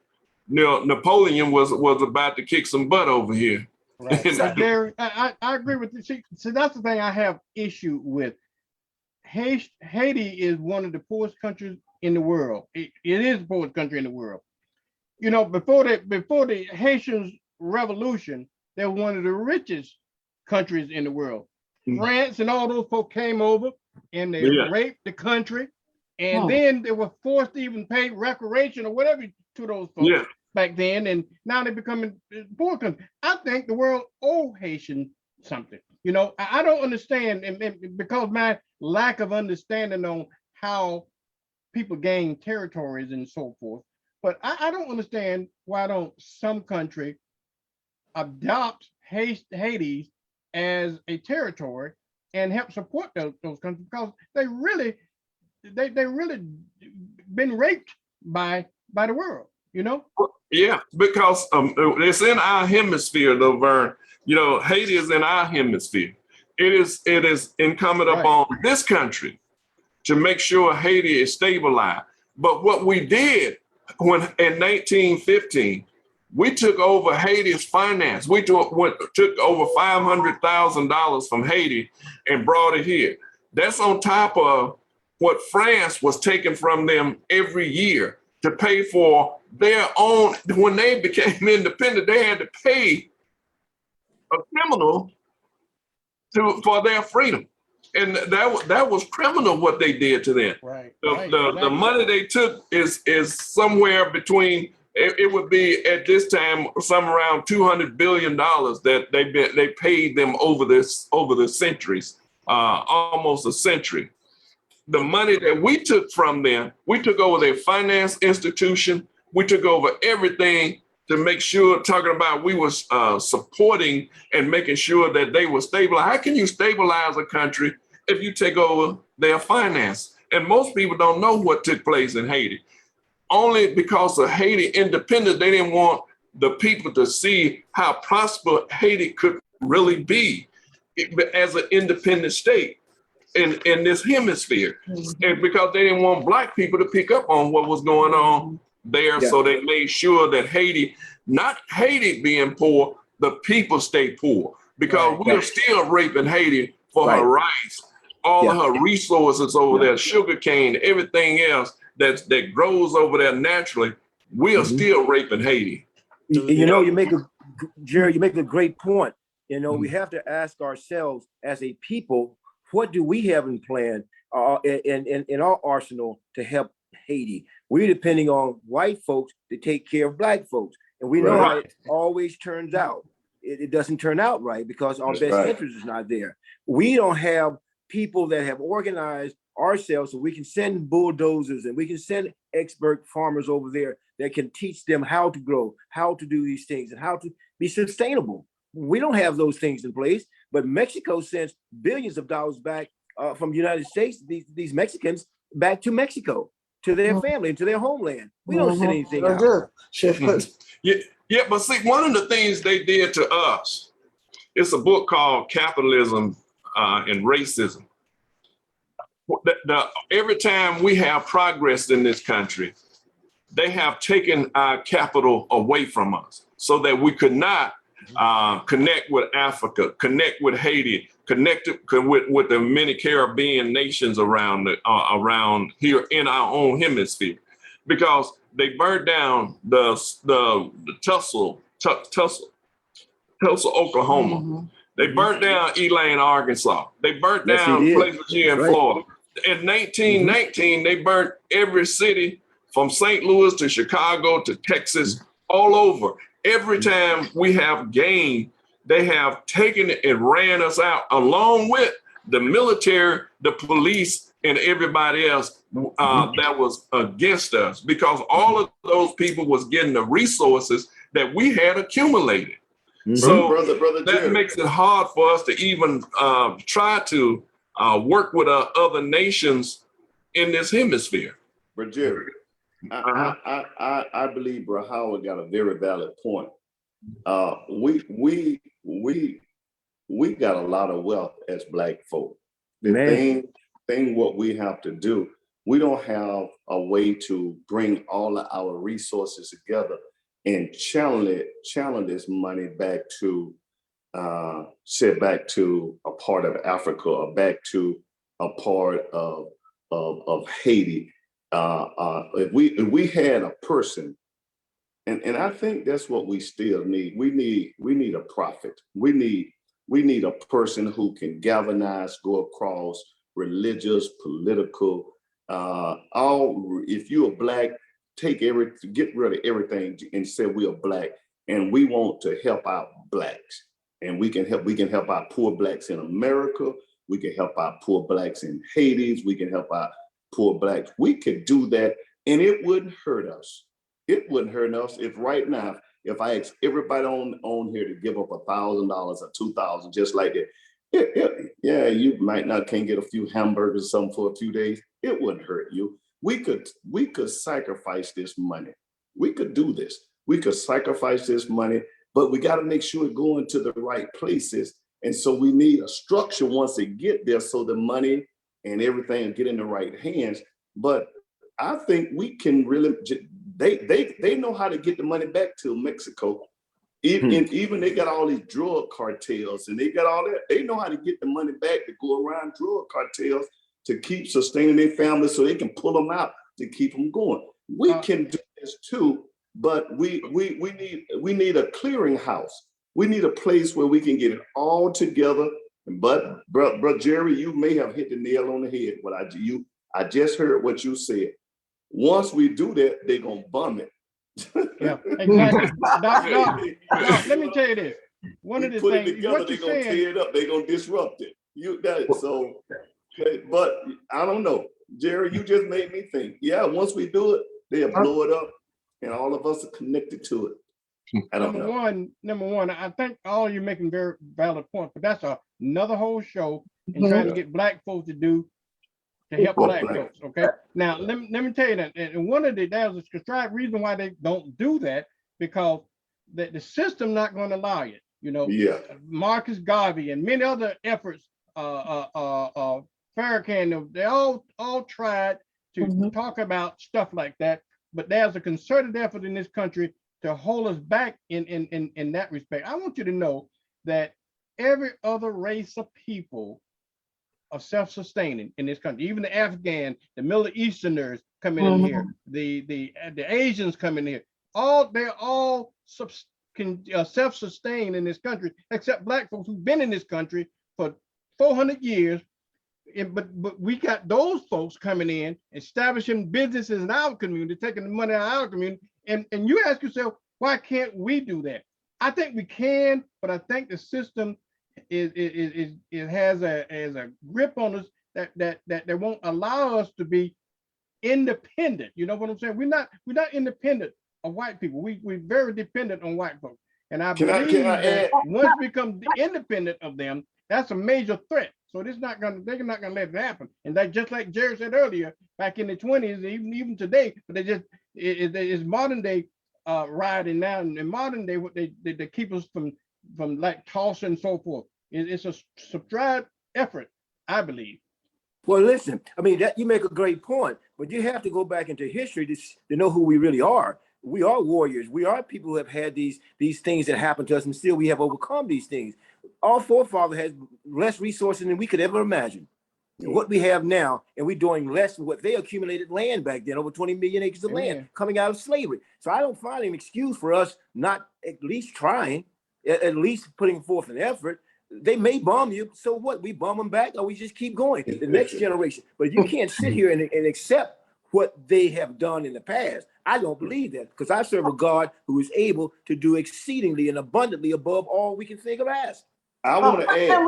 Napoleon was about to kick some butt over here. Right. So Jerry, I agree with you. See, that's the thing I have issue with. Haiti is one of the poorest countries in the world. It is the poorest country in the world. Before the Haitians revolution, they're one of the richest countries in the world. France and all those folks came over and they raped the country. And then they were forced to even pay reparation or whatever to those folks back then. And now they're becoming poor country. I think the world owes Haitian something. You know, I don't understand, and because my lack of understanding on how people gain territories and so forth. But I don't understand why don't some country adopt Haiti as a territory and help support those countries, because they really been raped by the world, you know? Yeah, because it's in our hemisphere, though, Vern. You know, Haiti is in our hemisphere. It is incumbent Right. upon this country to make sure Haiti is stabilized. But what we did when in 1915, we took over Haiti's finance. We took over $500,000 from Haiti and brought it here. That's on top of what France was taking from them every year to pay for their own. When they became independent, they had to pay a criminal for their freedom. And that was criminal what they did to them. Right. The money they took is somewhere between, it would be at this time some around $200 billion that they paid them over the centuries, almost a century. The money that we took from them, we took over their finance institution, we took over everything to make sure, talking about we was supporting and making sure that they were stable. How can you stabilize a country if you take over their finance? And most people don't know what took place in Haiti. Only because of Haiti independence, they didn't want the people to see how prosperous Haiti could really be as an independent state in this hemisphere. And because they didn't want Black people to pick up on what was going on there. Yeah. So they made sure that Haiti, not Haiti being poor, the people stay poor, because Right. we're still raping Haiti for her Right. rights, all of her resources over there, sugar cane, everything else that grows over there naturally. We are still raping Haiti. You know, Jerry, you make a great point. You know, we have to ask ourselves as a people, what do we have in plan in our arsenal to help Haiti? We're depending on white folks to take care of Black folks. And we know how it always turns out. It doesn't turn out right because our best interest is not there. We don't have people that have organized ourselves so we can send bulldozers and we can send expert farmers over there that can teach them how to grow, how to do these things, and how to be sustainable. We don't have those things in place, but Mexico sends billions of dollars back from the United States, these Mexicans back to Mexico, to their family, and to their homeland. We don't send anything out. Yeah, but see, one of the things they did to us, it's a book called Capitalism and Racism. Every time we have progress in this country, they have taken our capital away from us so that we could not connect with Africa, connect with Haiti, connect with the many Caribbean nations around here in our own hemisphere, because they burned down the Tulsa, Oklahoma. They burnt down Elaine, Arkansas. They burnt down places here in Florida. In 1919, they burnt every city from St. Louis to Chicago to Texas, all over. Every time we have gained, they have taken it and ran us out, along with the military, the police, and everybody else that was against us, because all of those people was getting the resources that we had accumulated. So Brother that Jerry, makes it hard for us to even try to work with other nations in this hemisphere. Brother Jerry, I believe Bro Howard got a very valid point. We got a lot of wealth as Black folk. The thing what we have to do, we don't have a way to bring all of our resources together and channel this money back to back to a part of Africa or back to a part of Haiti. If we had a person, and I think that's what we still need. We need a prophet. We need a person who can galvanize, go across religious, political, if you are Black, get rid of everything and say we are Black and we want to help out Blacks. and we can help our poor blacks in America. We can help our poor blacks in Haiti. We can help our poor blacks. We could do that, and it wouldn't hurt us. It wouldn't hurt us if right now, if I ask everybody on here to give up $1,000 or $2,000, just like that. Yeah, you can't get a few hamburgers or something for a few days. It wouldn't hurt you. We could sacrifice this money. We could do this. We could sacrifice this money, but we got to make sure it's going to the right places. And so we need a structure once it get there, so the money and everything get in the right hands. But I think we can really, they know how to get the money back to Mexico. Even they got all these drug cartels and they got all that. They know how to get the money back to go around drug cartels to keep sustaining their families so they can pull them out to keep them going. We can do this too, but we need a clearinghouse. We need a place where we can get it all together. But bro, Jerry, you may have hit the nail on the head. I just heard what you said. Once we do that, they're gonna bum it. Yeah, exactly. Doc, let me tell you this. One of the things, together, they're gonna tear it up, they're gonna disrupt it. But I don't know. Jerry, you just made me think. Yeah, once we do it, they'll blow it up, and all of us are connected to it. I don't know. Number one, I think all you're making very valid points, but that's another whole show and trying to get black folks to help black folks. Okay. Now let me tell you that, and one of there's a contrived reason why they don't do that, because the system not going to allow it. You know, Marcus Garvey and many other efforts, Farrakhan, they all tried to talk about stuff like that, but there's a concerted effort in this country to hold us back in that respect. I want you to know that every other race of people are self-sustaining in this country. Even the Afghan, the Middle Easterners coming in here, the Asians coming here. They're all self-sustained in this country, except black folks who've been in this country for 400 years. But we got those folks coming in, establishing businesses in our community, taking the money out of our community. And you ask yourself, why can't we do that? I think we can, but I think the system has a grip on us that won't allow us to be independent. You know what I'm saying? We're not independent of white people. We're very dependent on white folks. And I believe that once we become independent of them, that's a major threat. So they're not gonna let it happen. And that, just like Jerry said earlier, back in the 20s, even today, but it's modern day rioting now, and in modern day, what they keep us from like Tulsa and so forth. It's a subtract effort, I believe. Well, listen, I mean, that you make a great point, but you have to go back into history to know who we really are. We are warriors. We are people who have had these things that happen to us, and still we have overcome these things. Our forefather had less resources than we could ever imagine. What we have now, and we're doing less than what they accumulated land back then, over 20 million acres of land coming out of slavery. So I don't find an excuse for us not at least trying, at least putting forth an effort. They may bomb you, so what? We bomb them back, or we just keep going, the next generation. But you can't sit here and accept what they have done in the past. I don't believe that, because I serve a God who is able to do exceedingly and abundantly above all we can think of ask. I want to add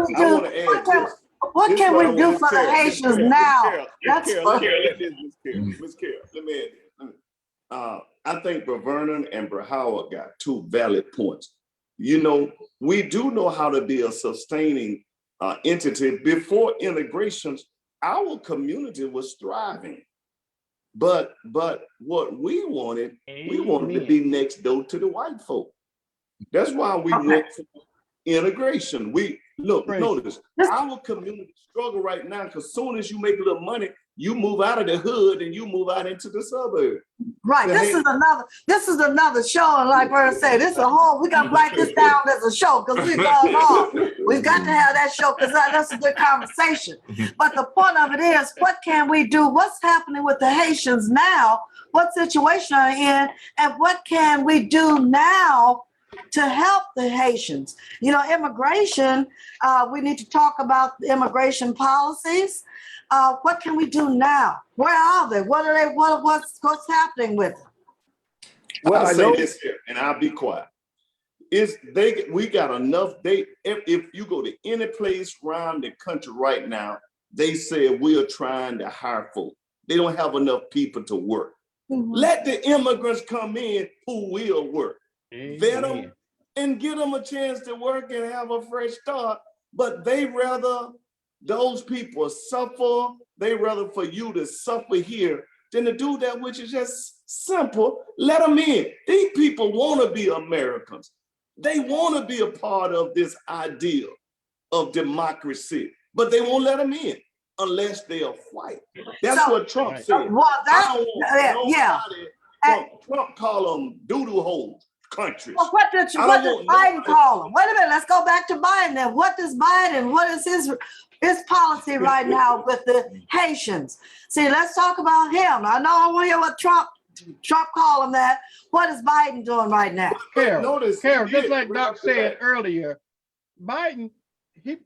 this. What can we do for the Haitians now? Miss Carol, let me add. I think Brother Vernon and Brother Howard got two valid points. You know, we do know how to be a sustaining entity. Before integrations, our community was thriving. But what we wanted to be next door to the white folk. That's why we went for integration. Notice our community struggle right now, because soon as you make a little money, you move out of the hood and you move out into the suburb. Right. This is another show. And like Vern said, this is a whole, we gotta write this down as a show, because we're going on. We've got to have that show, because that's a good conversation. But the point of it is, what can we do? What's happening with the Haitians now? What situation are they in? And what can we do now to help the Haitians? You know, immigration, we need to talk about the immigration policies. What can we do now? Where are they? What are they? What's happening with them? Well, I'll say this here, and I'll be quiet. We got enough. If you go to any place around the country right now, they say we are trying to hire folk. They don't have enough people to work. Let the immigrants come in who will work. Vet them Amen. and give them a chance to work and have a fresh start. But they rather those people suffer. They rather for you to suffer here than to do that, which is just simple. Let them in. These people want to be Americans. They want to be a part of this ideal of democracy, but they won't let them in unless they are white. That's So- what Trump Right. said. Well, I that's, don't want yeah. nobody- Trump call them doodle hole countries. Well, what does I Biden don't want nobody- call him? Wait a minute, let's go back to Biden then. What is his policy right now with the Haitians? See, let's talk about him. I know I want to hear what Trump called him that. What is Biden doing right now? Carol, Notice he Carol, just did like right Doc after said that. earlier, Biden,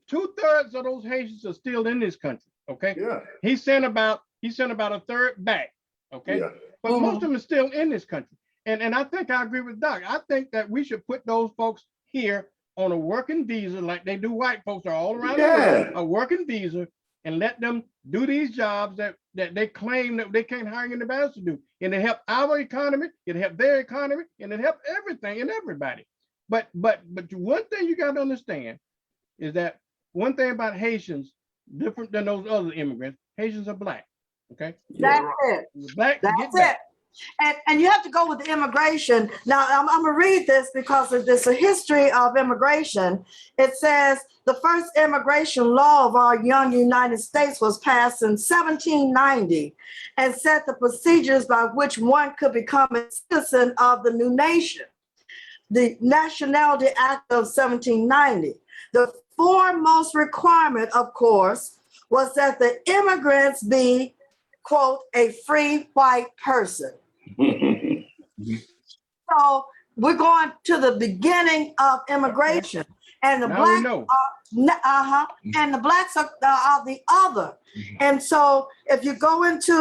2/3 of those Haitians are still in this country. Okay, Yeah, he sent about a third back. Okay, yeah. but most of them are still in this country. And I think I agree with Doc. I think that we should put those folks here on a working visa, like they do white folks are all around the world, Yeah. a working visa, and let them do these jobs that they claim that they can't hire anybody to do. And it help our economy, it help their economy, and it help everything and everybody. But one thing you got to understand is that one thing about Haitians, different than those other immigrants, Haitians are black. Okay, That's it. black, get That's back. it. And you have to go with the immigration. Now, I'm going to read this because it's a history of immigration. It says the first immigration law of our young United States was passed in 1790 and set the procedures by which one could become a citizen of the new nation. The Nationality Act of 1790. The foremost requirement, of course, was that the immigrants be, quote, a free white person. So we're going to the beginning of immigration, and the Now we black, know. and the blacks are the other. And so if you go into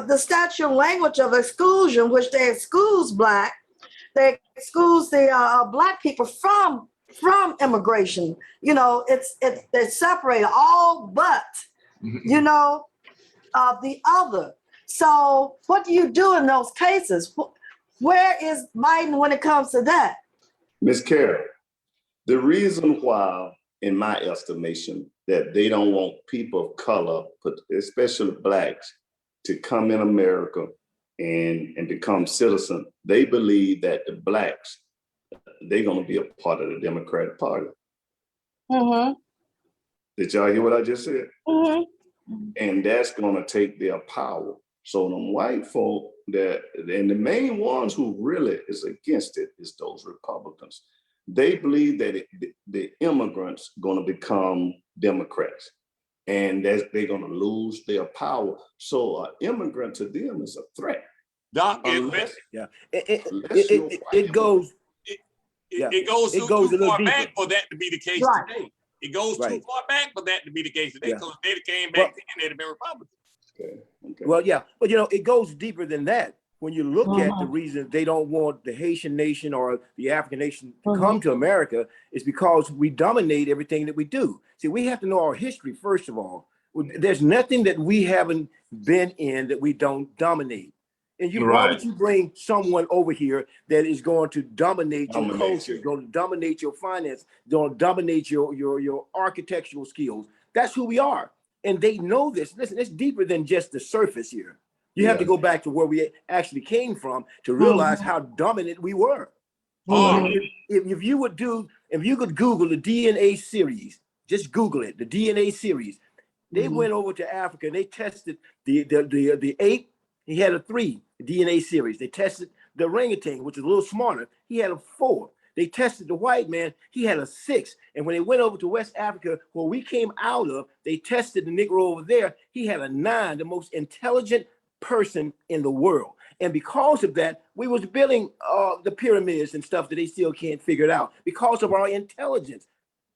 the statute language of exclusion, which they excuse black, they excuse the black people from immigration. You know, they separate all but, you know, the other. So what do you do in those cases? Where is Biden when it comes to that? Ms. Carol, the reason why, in my estimation, that they don't want people of color, but especially blacks, to come in America and become citizens, they believe that the blacks, they're going to be a part of the Democratic Party. Did y'all hear what I just said? And that's going to take their power. So them white folk and the main ones who really is against it is those Republicans. They believe that the immigrants going to become Democrats and that they're going to lose their power. So an immigrant to them is a threat. Doc, Unless, Yeah, unless you're white. it goes. it goes it too goes a little far deeper. back for that to be the case Right. today. It goes too Right. far back for that to be the case today. Yeah. Because if they'd came back then, they'd have been Republicans. Okay. Well, yeah, but you know, it goes deeper than that. When you look at the reason they don't want the Haitian nation or the African nation to come to America, is because we dominate everything that we do. See, we have to know our history, first of all. There's nothing that we haven't been in that we don't dominate. And why Right. would you bring someone over here that is going to dominate your Dominate culture, you. going to dominate your finance, going to dominate your architectural skills? That's who we are. And they know this. Listen, it's deeper than just the surface here. You have to Yes. go back to where we actually came from to realize how dominant we were. Oh, If you could Google the DNA series, just Google it, the DNA series. They went over to Africa and they tested the ape. He had a 3 DNA series. They tested the orangutan, which is a little smarter. He had a 4. They tested the white man. He had a 6. And when they went over to West Africa, where we came out of, they tested the Negro over there. He had a 9, the most intelligent person in the world. And because of that, we was building the pyramids and stuff that they still can't figure it out because of our intelligence.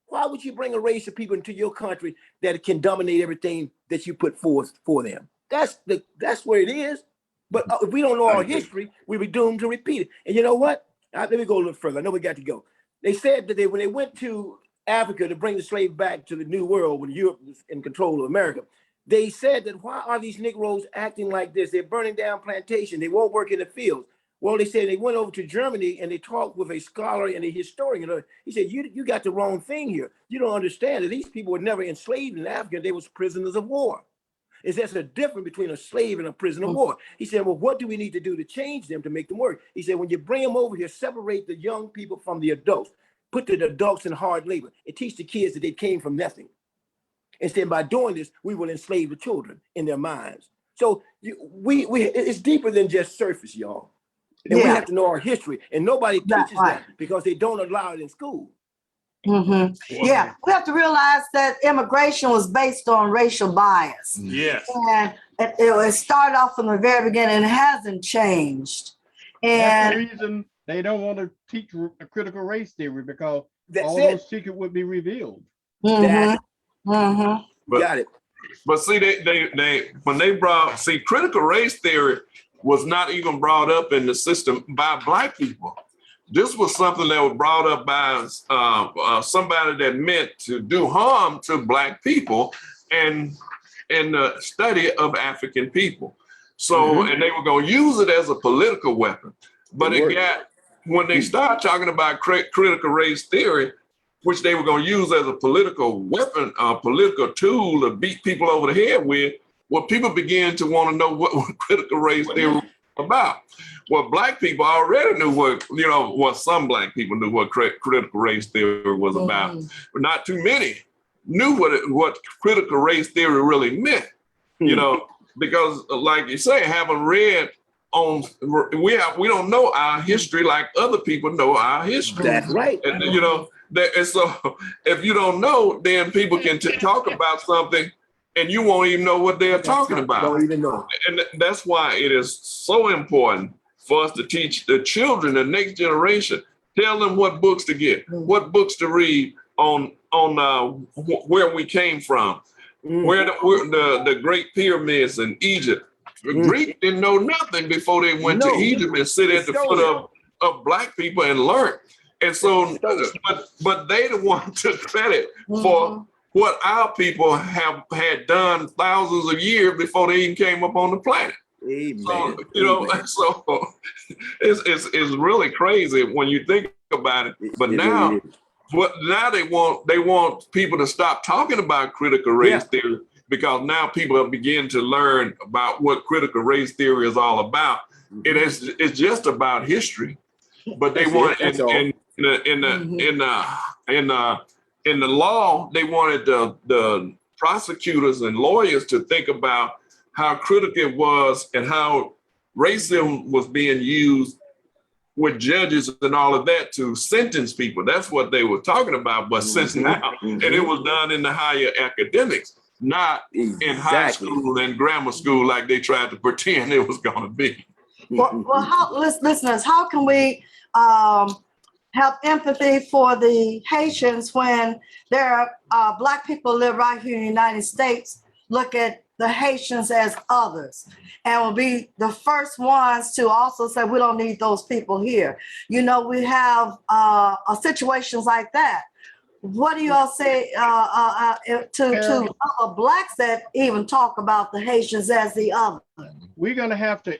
Why would you bring a race of people into your country that can dominate everything that you put forth for them? That's where it is. But if we don't know our history, we'll be doomed to repeat it. And you know what? Let me go a little further. I know we got to go. They said that when they went to Africa to bring the slave back to the New World when Europe was in control of America, they said that why are these Negroes acting like this? They're burning down plantation. They won't work in the fields. Well, they said they went over to Germany and they talked with a scholar and a historian. He said, you got the wrong thing here. You don't understand that these people were never enslaved in Africa. They was prisoners of war. There's a difference between a slave and a prisoner of war. He said, well, what do we need to do to change them to make them work? He said, when you bring them over here, separate the young people from the adults, put the adults in hard labor, and teach the kids that they came from nothing. Instead, by doing this, we will enslave the children in their minds. So it's deeper than just surface, y'all. And we have to know our history. And nobody teaches that because they don't allow it in school. Mm-hmm. Yeah, we have to realize that immigration was based on racial bias. Yes. And it started off from the very beginning and it hasn't changed. That's the And reason they don't want to teach a critical race theory, because That's all it. those secrets would be revealed. mhm, mhm. Got it. But see, they when they brought, see, critical race theory was not even brought up in the system by Black people. This was something that was brought up by somebody that meant to do harm to Black people and in the study of African people. So, and they were going to use it as a political weapon. But it got, when they started talking about critical race theory, which they were going to use as a political weapon, a political tool to beat people over the head with, well, people began to want to know what critical race theory was about. Well, Black people already knew some Black people knew what critical race theory was about, but not too many knew what critical race theory really meant, because like you say, having read on, we don't know our history like other people know our history. That's right. And and so if you don't know, then people can talk about something and you won't even know what they're talking about. Don't even know. And that's why it is so important for us to teach the children, the next generation, tell them what books to get, what books to read on where we came from, where the Great Pyramids in Egypt. The Greeks didn't know nothing before they went to Egypt and sit at the foot of Black people and learn. And so, but they the one took credit for what our people had done thousands of years before they even came up on the planet. Amen. So, so it's really crazy when you think about it. But now they want people to stop talking about critical race theory, because now people have begun to learn about what critical race theory is all about. It's just about history, but they want in the law, they wanted the prosecutors and lawyers to think about how critical it was and how racism was being used with judges and all of that to sentence people. That's what they were talking about. But since now, and it was done in the higher academics, not in high school and grammar school like they tried to pretend it was going to be. Well, listeners, how can we have empathy for the Haitians when there are Black people live right here in the United States, look at the Haitians as others, and will be the first ones to also say we don't need those people here. We have situations like that. What do you all say to other Blacks that even talk about the Haitians as the other? We're going to have to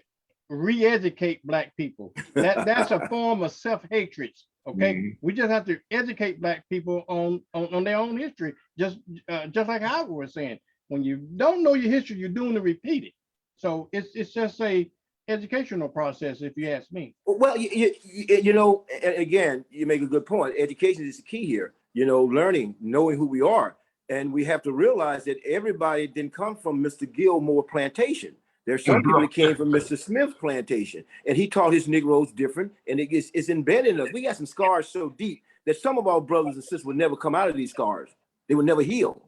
re-educate Black people. That's a form of self-hatred. Okay, we just have to educate Black people on their own history. Just like Howard was saying, when you don't know your history, you're doomed to repeat it. So it's just a educational process, if you ask me. Well, again, you make a good point. Education is the key here. Learning, knowing who we are, and we have to realize that everybody didn't come from Mr. Gilmore plantation. There's some people that came from Mr. Smith plantation, and he taught his Negroes different, and it's embedded in us. We got some scars so deep that some of our brothers and sisters would never come out of these scars. They would never heal.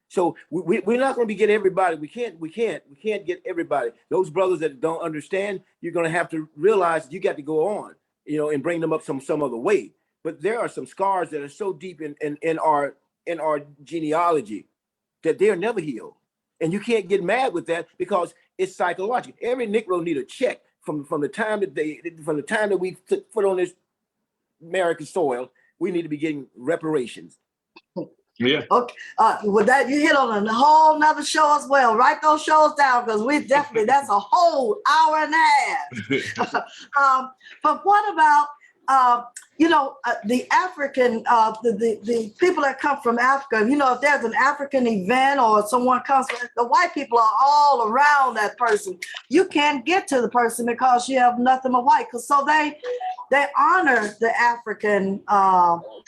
So we're not going to get everybody. We can't get everybody. Those brothers that don't understand, you're going to have to realize you got to go on, and bring them up some other way. But there are some scars that are so deep in our genealogy that they're never healed. And you can't get mad with that because it's psychological. Every Negro need a check from the time that we took foot on this American soil, we need to be getting reparations. Yeah. Okay, with that, you hit on a whole nother show as well. Write those shows down because we definitely, that's a whole hour and a half. But what about, the African, the people that come from Africa, if there's an African event or someone comes, the white people are all around that person. You can't get to the person because you have nothing but white. So they honor the African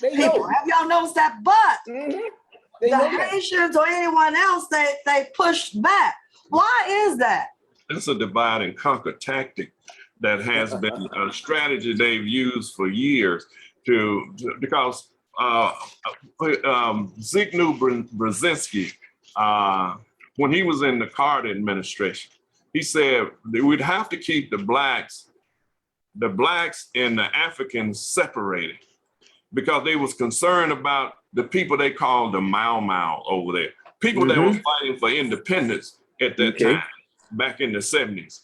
They know. people. Have y'all noticed that? But Mhm. They the know that. Haitians or anyone else, they pushed back. Why is that? It's a divide and conquer tactic that has been a strategy they've used for years because Zygmunt Brzezinski, when he was in the Carter administration, he said that we'd have to keep the blacks and the Africans separated because they was concerned about the people they called the Mau Mau over there, people that were fighting for independence at that Okay. time, back in the 70s,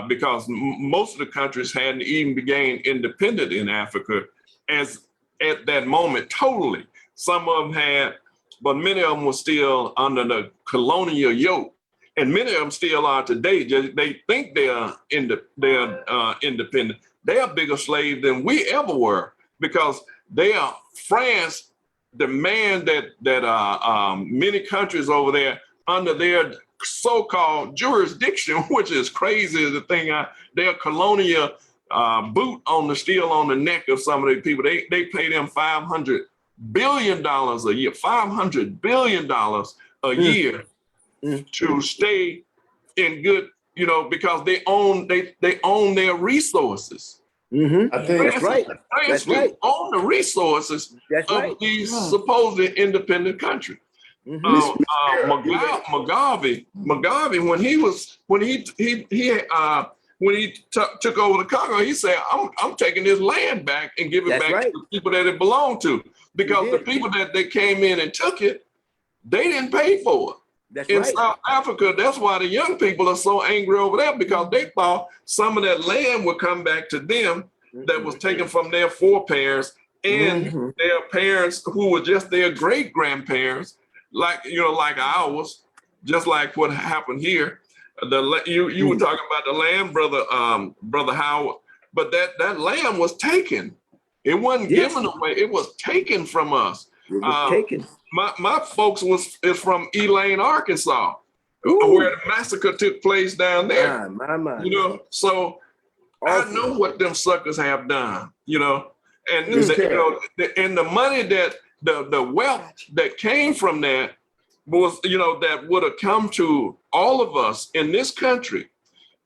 because most of the countries hadn't even became independent in Africa as at that moment totally. Some of them had, but many of them were still under the colonial yoke. And many of them still are today. They think they're independent. They are bigger slaves than we ever were because they are France demand that many countries over there under their so-called jurisdiction, which is crazy. The thing, their colonial boot on the still on the neck of some of the people. They pay them $500 billion a year, $500 billion a year to stay in good, because they own their resources. I think That's right. France That's do right. own the resources That's of right. these supposed independent countries. Mhm. Mugabe, when he took over the Congo, he said, "I'm taking this land back and giving it That's back right. to the people that it belonged to, because He the did. people that they came in and took it, they didn't pay for it." That's In right. South Africa, that's why the young people are so angry over there, because they thought some of that land would come back to them that was taken from their foreparents and Mhm. their parents who were just their great grandparents, like ours, just like what happened here. You were talking about the land, brother Howard, but that land was taken. It wasn't Yes. given away. It was taken from us. It was taken. My folks is from Elaine, Arkansas, Ooh. where the massacre took place down there. My. So I Awful. know what them suckers have done, and and the money that the wealth that came from that was, that would have come to all of us in this country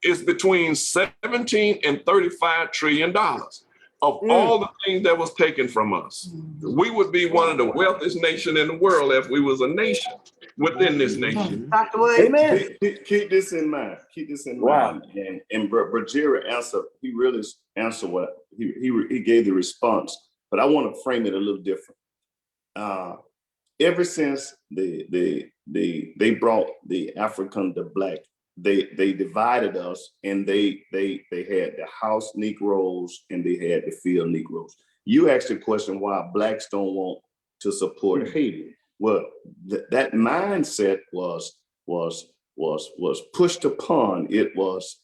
is between 17 and 35 trillion dollars of all the things that was taken from us. We would be one of the wealthiest nations in the world if we was a nation within this nation. Dr. Williams? Amen. keep this in mind. Keep this in Wow. mind. And Brajira answered. He really answered what he gave the response. But I want to frame it a little different. Ever since they brought the African, the black, they divided us, and they had the house Negroes and they had the field Negroes. You asked the question why blacks don't want to support Haiti. Well, that mindset was pushed upon. It was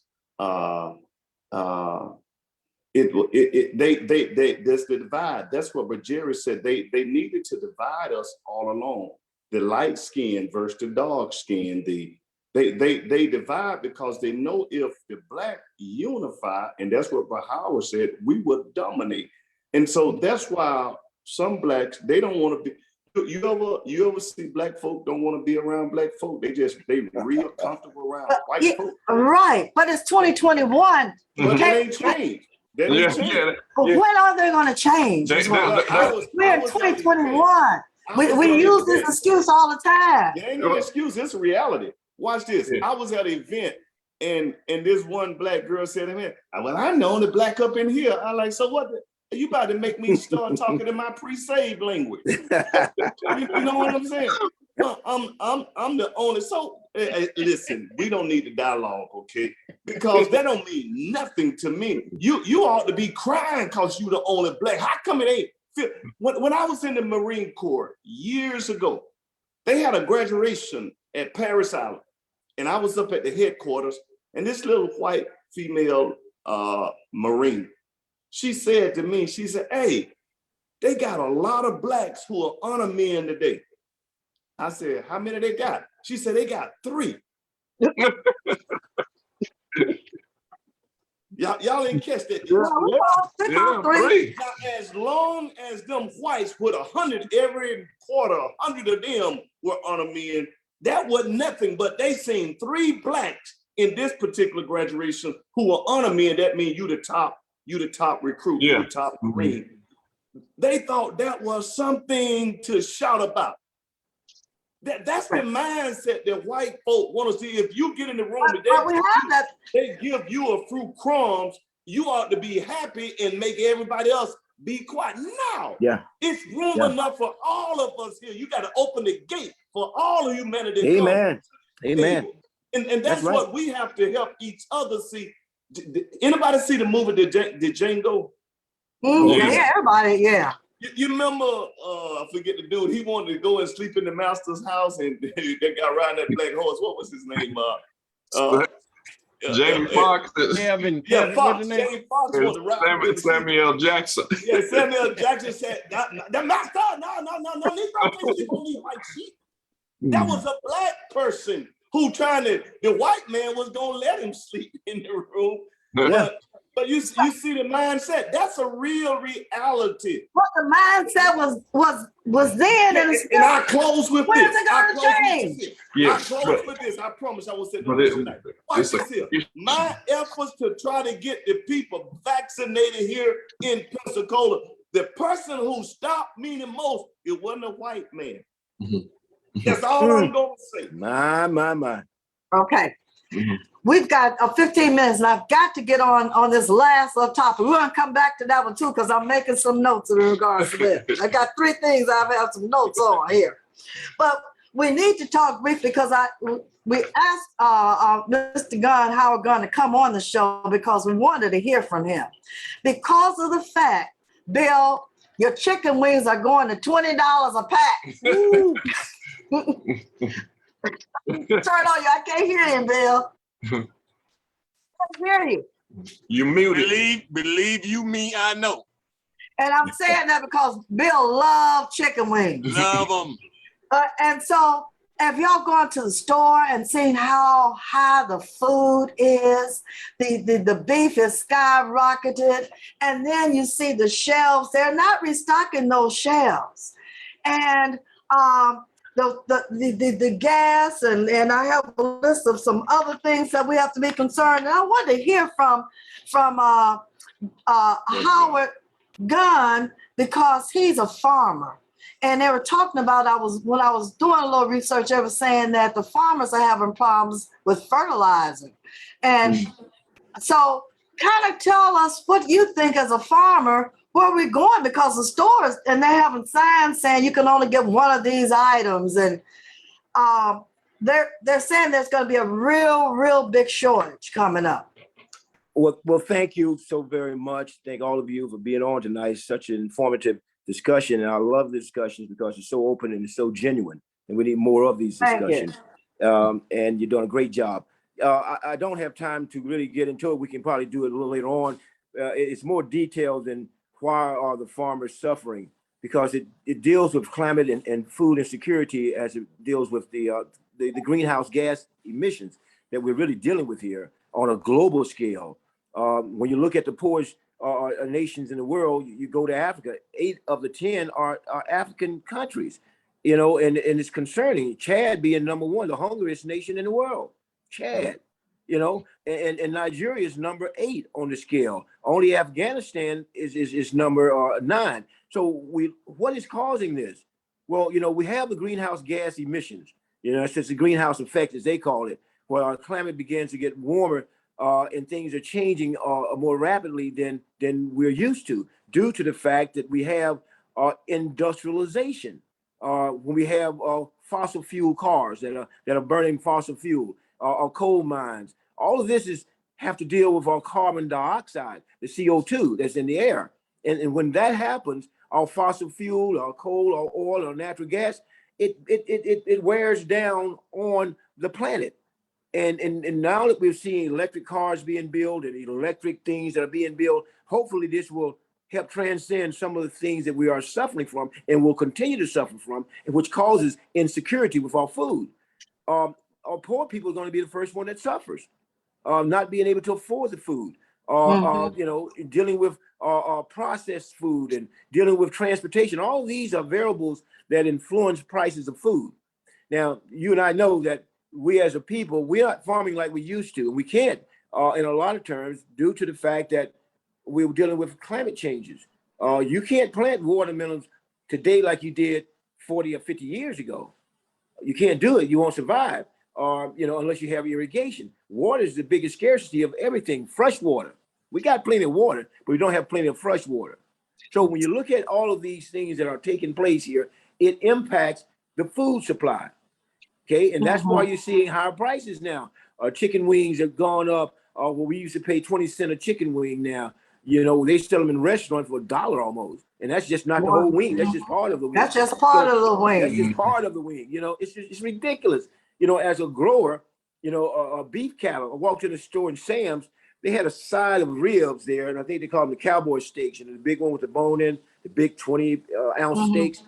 there's the divide. That's what Brajira said. They needed to divide us all along. The light skin versus the dark skin. They divide because they know if the black unify, and that's what Howard said, we would dominate. And so that's why some blacks, they don't want to be. You ever see black folk don't want to be around black folk? They real comfortable around white folk. Right, but it's 2021. But that ain't changed. That ain't changed. But when are they going to change? They- is what- they- We're in 2021. We use this excuse all the time. There ain't no excuse. It's a reality. Watch this. Yeah. I was at an event, and this one black girl said to me, "Well, I know the black up in here." I like, so what? You about to make me start talking in my pre-saved language? You know what I'm saying? I'm the only. So listen, we don't need the dialogue, okay? because that don't mean nothing to me. You ought to be crying because you the only black. How come it ain't? When I was in the Marine Corps years ago, they had a graduation at Paris Island, and I was up at the headquarters, and this little white female Marine, she said to me, she said, "Hey, they got a lot of blacks who are honor men today." I said, "How many they got?" She said, "They got 3." Y'all ain't catch that. Yeah, three. Now, as long as them whites put 100 every quarter, 100 of them were honor men, that was nothing. But they seen 3 blacks in this particular graduation who were honor men. That means you the top recruit, you the top Marine. They thought that was something to shout about. That's the mindset that white folk want to see. If you get in the room and they give you a few crumbs, you ought to be happy and make everybody else be quiet. Now, it's room enough for all of us here. You got to open the gate for all of humanity. Amen. Amen. And that's right. What we have to help each other see. Anybody see the movie The Django? Yeah, everybody, yeah. You remember, I forget the dude, he wanted to go and sleep in the master's house, and that guy riding that black horse, what was his name? Jamie Foxx. Kevin, Fox. Jamie Foxx wanted to ride. Samuel Jackson. Yeah, Samuel Jackson said, the master, no, these don't sleep on these white sheep. That was a black person who the white man was gonna let him sleep in the room. But you see the mindset. That's a real reality. What the mindset was then, and I close with this. Where's it gonna change? I close with this. I promise I will say this tonight. Watch this here. My efforts to try to get the people vaccinated here in Pensacola, the person who stopped me the most, it wasn't a white man. That's all I'm gonna say. My. Okay. We've got 15 minutes, and I've got to get on this last little topic. We're going to come back to that one too, because I'm making some notes in regards to this. I got 3 things I have some notes on here. But we need to talk briefly because we asked Mr. Gunn, Howard Gunn, to come on the show because we wanted to hear from him. Because of the fact, Bill, your chicken wings are going to $20 a pack. Turn on you. I can't hear you, Bill. I can't hear you. You muted. Believe you me, I know. And I'm saying that because Bill loves chicken wings. Love them. And so, have y'all gone to the store and seen how high the food is? The beef is skyrocketed, and then you see the shelves. They're not restocking those shelves, and the gas, and I have a list of some other things that we have to be concerned. And I want to hear from Howard Gunn because he's a farmer. And they were talking about, when I was doing a little research, they were saying that the farmers are having problems with fertilizer. And so kind of tell us what you think as a farmer, where we're going, because the stores, and they're having signs saying you can only get one of these items. And they're saying there's going to be a real big shortage coming up. Well, thank you so very much. Thank all of you for being on tonight. Such an informative discussion. And I love the discussions because it's so open and it's so genuine. And we need more of these discussions. And you're doing a great job. I don't have time to really get into it. We can probably do it a little later on. It's more detailed than why are the farmers suffering, because it deals with climate and food insecurity as it deals with the greenhouse gas emissions that we're really dealing with here on a global scale. When you look at the poorest nations in the world, you go to Africa, 8 of the 10 are African countries, and it's concerning. Chad being number 1, the hungriest nation in the world, Chad, and Nigeria is number 8 on the scale. Only Afghanistan is number 9. So what is causing this? Well, we have the greenhouse gas emissions, it's the greenhouse effect, as they call it, where our climate begins to get warmer and things are changing more rapidly than we're used to, due to the fact that we have industrialization. When we have fossil fuel cars that are burning fossil fuel, or coal mines, all of this is have to deal with our carbon dioxide, the CO2 that's in the air. And when that happens, our fossil fuel, our coal, our oil, our natural gas, it wears down on the planet. And now that we're seeing electric cars being built and electric things that are being built, hopefully this will help transcend some of the things that we are suffering from and will continue to suffer from, and which causes insecurity with our food. Our poor people are going to be the first one that suffers, not being able to afford the food, you know, dealing with processed food and dealing with transportation. All of these are variables that influence prices of food. Now, you and I know that we as a people, we're not farming like we used to, and we can't in a lot of terms due to the fact that we're dealing with climate changes. You can't plant watermelons today like you did 40 or 50 years ago. You can't do it. You won't survive, you know, unless you have irrigation. Water is the biggest scarcity of everything, fresh water. We got plenty of water, but we don't have plenty of fresh water. So when you look at all of these things that are taking place here, it impacts the food supply. Okay, and that's why you're seeing higher prices now. Chicken wings have gone up. Where we used to pay 20 cents a chicken wing now, you know, they sell them in restaurants for $1 almost. And that's just not the whole wing. That's just part of the wing. That's just part of the That's wing. just part of the wing. You know, it's ridiculous. You know, as a grower, you know, a beef cattle. I walked in the store in Sam's. They had a side of ribs there, and I think they call them the cowboy steaks, and the big one with the bone in, the big 20-ounce steaks.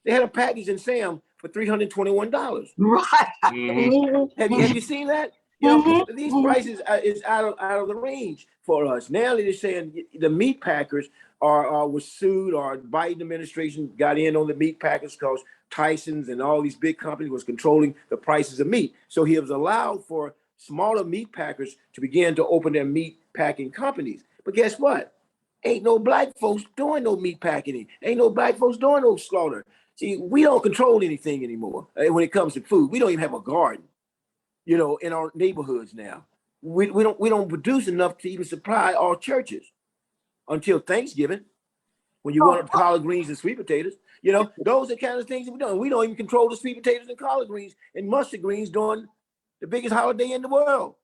They had a package in Sam for $321. Right. Have you seen that? You know, these prices is out of the range for us. Now they're saying the meat packers was sued, or Biden administration got in on the meat packers because Tyson's and all these big companies was controlling the prices of meat. So he was allowed for smaller meat packers to begin to open their meat packing companies. But guess what? Ain't no black folks doing no meat packing. Ain't no black folks doing no slaughter. See, we don't control anything anymore when it comes to food. We don't even have a garden, you know, in our neighborhoods now. We don't produce enough to even supply our churches until Thanksgiving, when you want collard greens and sweet potatoes. You know, those are the kind of things that we're doing. We don't even control the sweet potatoes and collard greens and mustard greens during the biggest holiday in the world.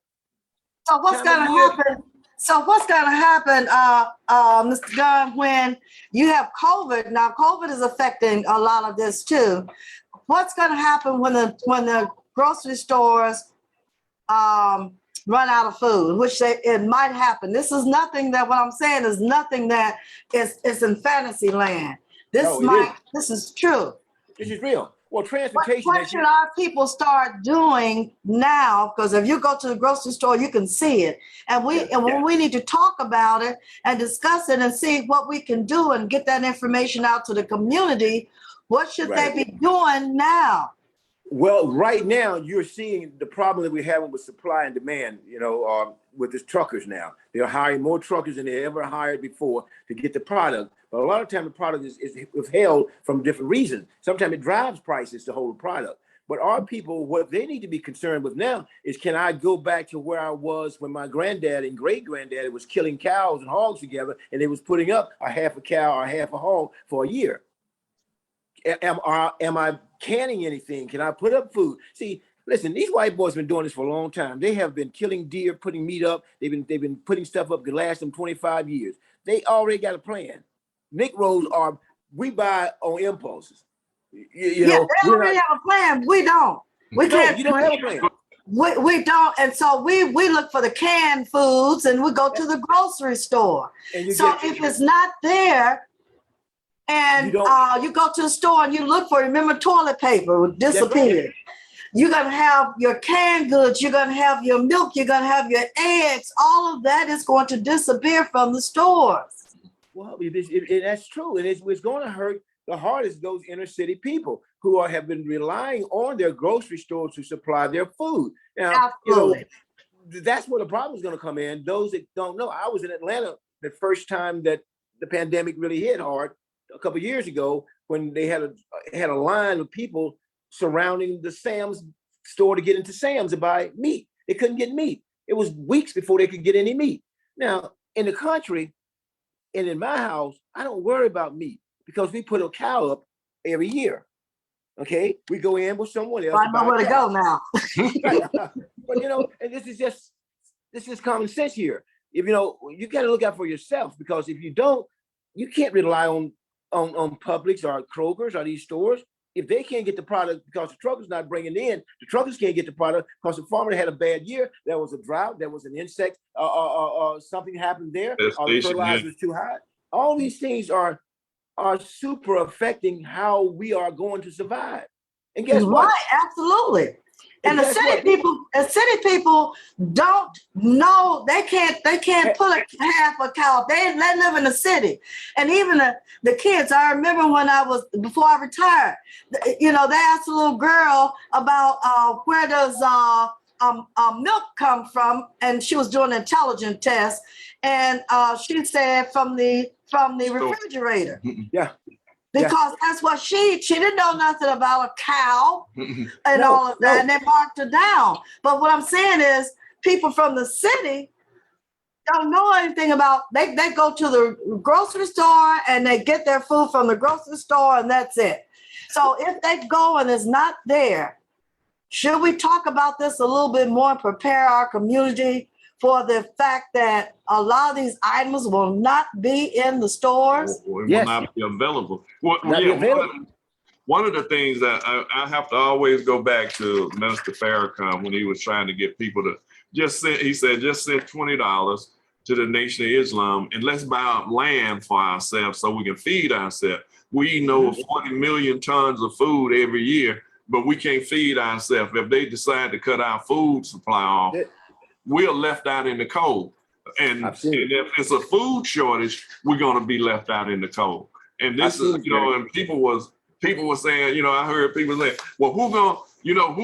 So what's going to happen? So what's going to happen, Mr. Gunn, when you have COVID? Now, COVID is affecting a lot of this too. What's going to happen when the grocery stores run out of food, which it might happen? This is nothing that, what I'm saying is nothing that is in fantasy land. This is true. This is real. Well, transportation. What should our people start doing now? Because if you go to the grocery store, you can see it. And we need to talk about it and discuss it and see what we can do and get that information out to the community. What should they be doing now? Well, right now, you're seeing the problem that we're having with supply and demand, you know, with the truckers now. They're hiring more truckers than they ever hired before to get the product. But a lot of times the product is withheld from different reasons. Sometimes it drives prices to hold the product. But our people, what they need to be concerned with now is, can I go back to where I was when my granddad and great granddad was killing cows and hogs together, and they was putting up a half a cow or a half a hog for a year? Am I canning anything? Can I put up food? See, listen, these white boys have been doing this for a long time. They have been killing deer, putting meat up. They've been putting stuff up to last them 25 years. They already got a plan. Negroes we buy on impulses. You know, they already have a plan. We don't. We can't. You don't have a plan. We don't, and so we look for the canned foods, and we go to the grocery store. So if it's not there, and you go to the store and you look for it, remember toilet paper would disappear. Right. You're gonna have your canned goods, you're gonna have your milk, you're gonna have your eggs. All of that is going to disappear from the stores. Well, that's true, and it's going to hurt the hardest those inner city people who have been relying on their grocery stores to supply their food. Now, absolutely. You know, that's where the problem is going to come in. Those that don't know, I was in Atlanta the first time that the pandemic really hit hard a couple of years ago, when they had a line of people surrounding the Sam's store to get into Sam's to buy meat. They couldn't get meat. It was weeks before they could get any meat. Now, in the country, and in my house, I don't worry about meat because we put a cow up every year. Okay, we go in with someone else. I know where to go now. But you know, and this is just This is common sense here. If you know, you got to look out for yourself, because if you don't, you can't rely on Publix or Kroger's or these stores. If they can't get the product because the truckers not bringing it in, the truckers can't get the product because the farmer had a bad year. There was a drought. There was an insect. Something happened there. The fertilizer was too high. All these things are super affecting how we are going to survive. And guess what? Right, absolutely. And the guess what? city people don't know, they can't put a half a cow. They live in the city. And even the kids, I remember when before I retired, you know, they asked a little girl about where does milk come from, and she was doing an intelligence test, and she said from the refrigerator. Yeah. Because that's what she didn't know nothing about a cow and all of that, and they marked her down. But what I'm saying is, people from the city don't know anything about. They go to the grocery store and they get their food from the grocery store, and that's it. So if they go and it's not there, should we talk about this a little bit more and prepare our community for the fact that a lot of these items will not be in the stores? Or Yes. will not be available. One of the things that I have to always go back to Minister Farrakhan when he was trying to get people to just send $20 to the Nation of Islam and let's buy land for ourselves so we can feed ourselves. We eat over 40 million tons of food every year, but we can't feed ourselves. If they decide to cut our food supply off, we're left out in the cold. And if it's a food shortage, we're going to be left out in the cold. And this is, you know, and people were saying, you know, I heard people say, well, who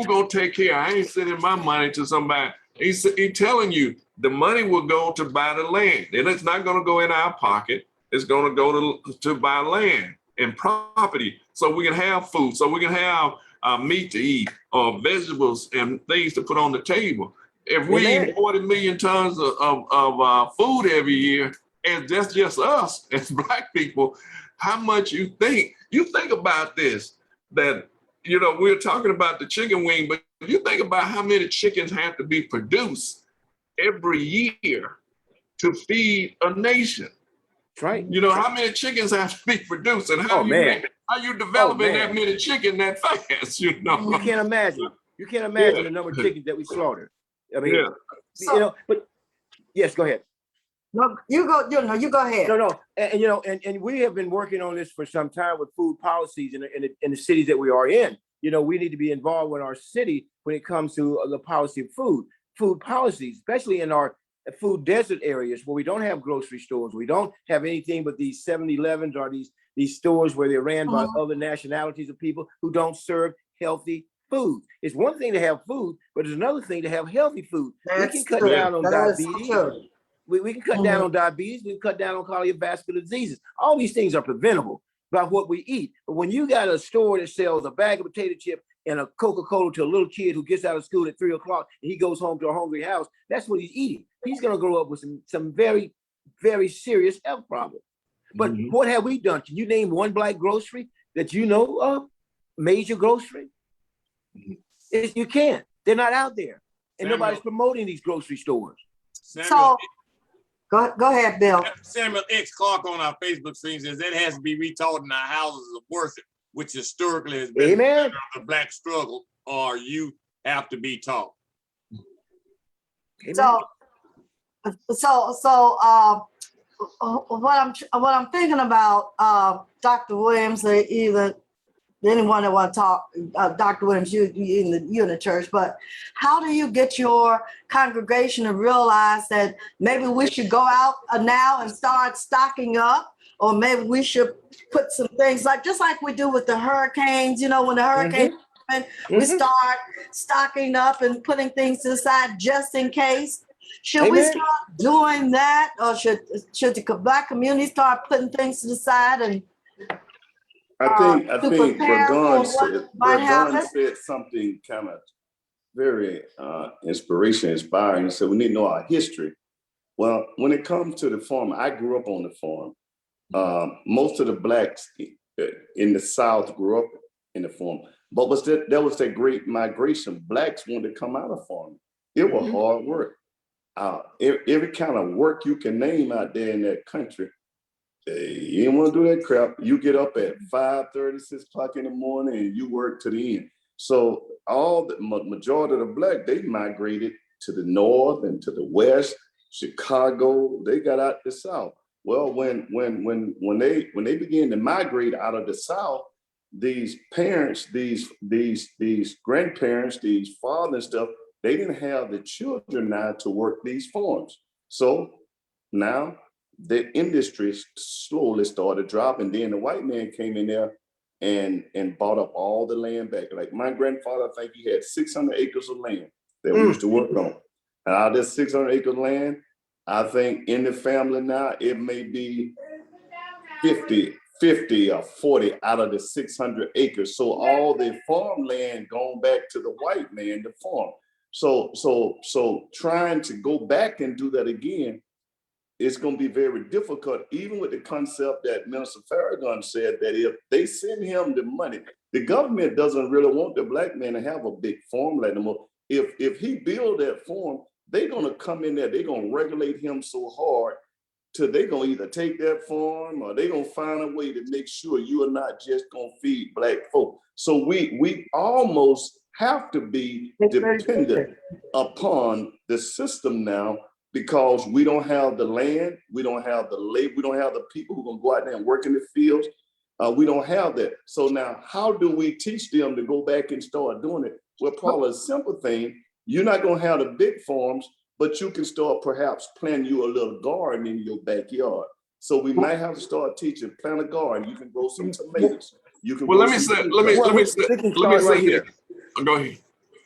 gonna take care? I ain't sending my money to somebody. He's telling you the money will go to buy the land. And it's not going to go in our pocket. It's going to go to buy land and property so we can have food, so we can have meat to eat or vegetables and things to put on the table. If we eat 40 million tons of food every year, and that's just us as Black people, how much you think about this, that, you know, we're talking about the chicken wing, but you think about how many chickens have to be produced every year to feed a nation. That's right. You know, how many chickens have to be produced, and how you developing that many chicken that fast, you know? You can't imagine. You can't imagine the number of chickens that we slaughter. I mean, you know, but yes, go ahead. No, you go. You go ahead. No, and you know, and we have been working on this for some time with food policies in the cities that we are in. You know, we need to be involved with our city when it comes to the policy of food policies, especially in our food desert areas where we don't have grocery stores. We don't have anything but these 7-Elevens or these stores where they're ran by other nationalities of people who don't serve healthy food. It's one thing to have food, but it's another thing to have healthy food. We can cut down on diabetes. We can cut down on diabetes. We can cut down on cardiovascular diseases. All these things are preventable by what we eat. But when you got a store that sells a bag of potato chip and a Coca-Cola to a little kid who gets out of school at 3 o'clock and he goes home to a hungry house, that's what he's eating. He's going to grow up with some very, very serious health problems. But what have we done? Can you name one Black grocery that you know of? Major grocery? You can't. They're not out there. And nobody's promoting these grocery stores. So go ahead, Bill. Samuel X. Clark on our Facebook stream says that has to be retaught in our houses of worship, which historically has been the Black struggle, or you have to be taught. So what I'm thinking about, Dr. Williams, or either anyone that want to talk, Dr. Williams, you in the church, but how do you get your congregation to realize that maybe we should go out now and start stocking up, or maybe we should put some things just like we do with the hurricanes, you know, when the hurricane we start stocking up and putting things to the side just in case. Should we start doing that, or should the Black community start putting things to the side? And I think Burgon said something kind of very inspiring. He said we need to know our history. Well, when it comes to the farm, I grew up on the farm. Most of the Blacks in the South grew up in the farm. But there was that great migration. Blacks wanted to come out of farming. It was hard work. every kind of work you can name out there in that country. You ain't want to do that crap. You get up at 5:30, 6 o'clock in the morning, and you work to the end. So all the majority of the black, they migrated to the north and to the west, Chicago. They got out the south. Well, when they began to migrate out of the south, these parents, these grandparents, these fathers and stuff, they didn't have the children now to work these farms. So now the industry slowly started dropping. Then the white man came in there and bought up all the land back. Like my grandfather, I think he had 600 acres of land that we used to work on. And out of this 600 acre land, I think in the family now, it may be 50 or 40 out of the 600 acres. So all the farmland gone back to the white man to farm. So trying to go back and do that again, it's going to be very difficult, even with the concept that Minister Farragut said that if they send him the money, the government doesn't really want the black man to have a big farm like anymore. If he build that farm, they're going to come in there, they're going to regulate him so hard till they're going to either take that farm or they're going to find a way to make sure you are not just going to feed black folk. So we almost have to be dependent upon the system now, because we don't have the land, we don't have the labor, we don't have the people who are gonna go out there and work in the fields. We don't have that. So now how do we teach them to go back and start doing it? Well, probably a simple thing. You're not gonna have the big farms, but you can start perhaps planting you a little garden in your backyard. So we might have to start teaching, plant a garden. You can grow some tomatoes. You can. Well, let me say here. Go ahead.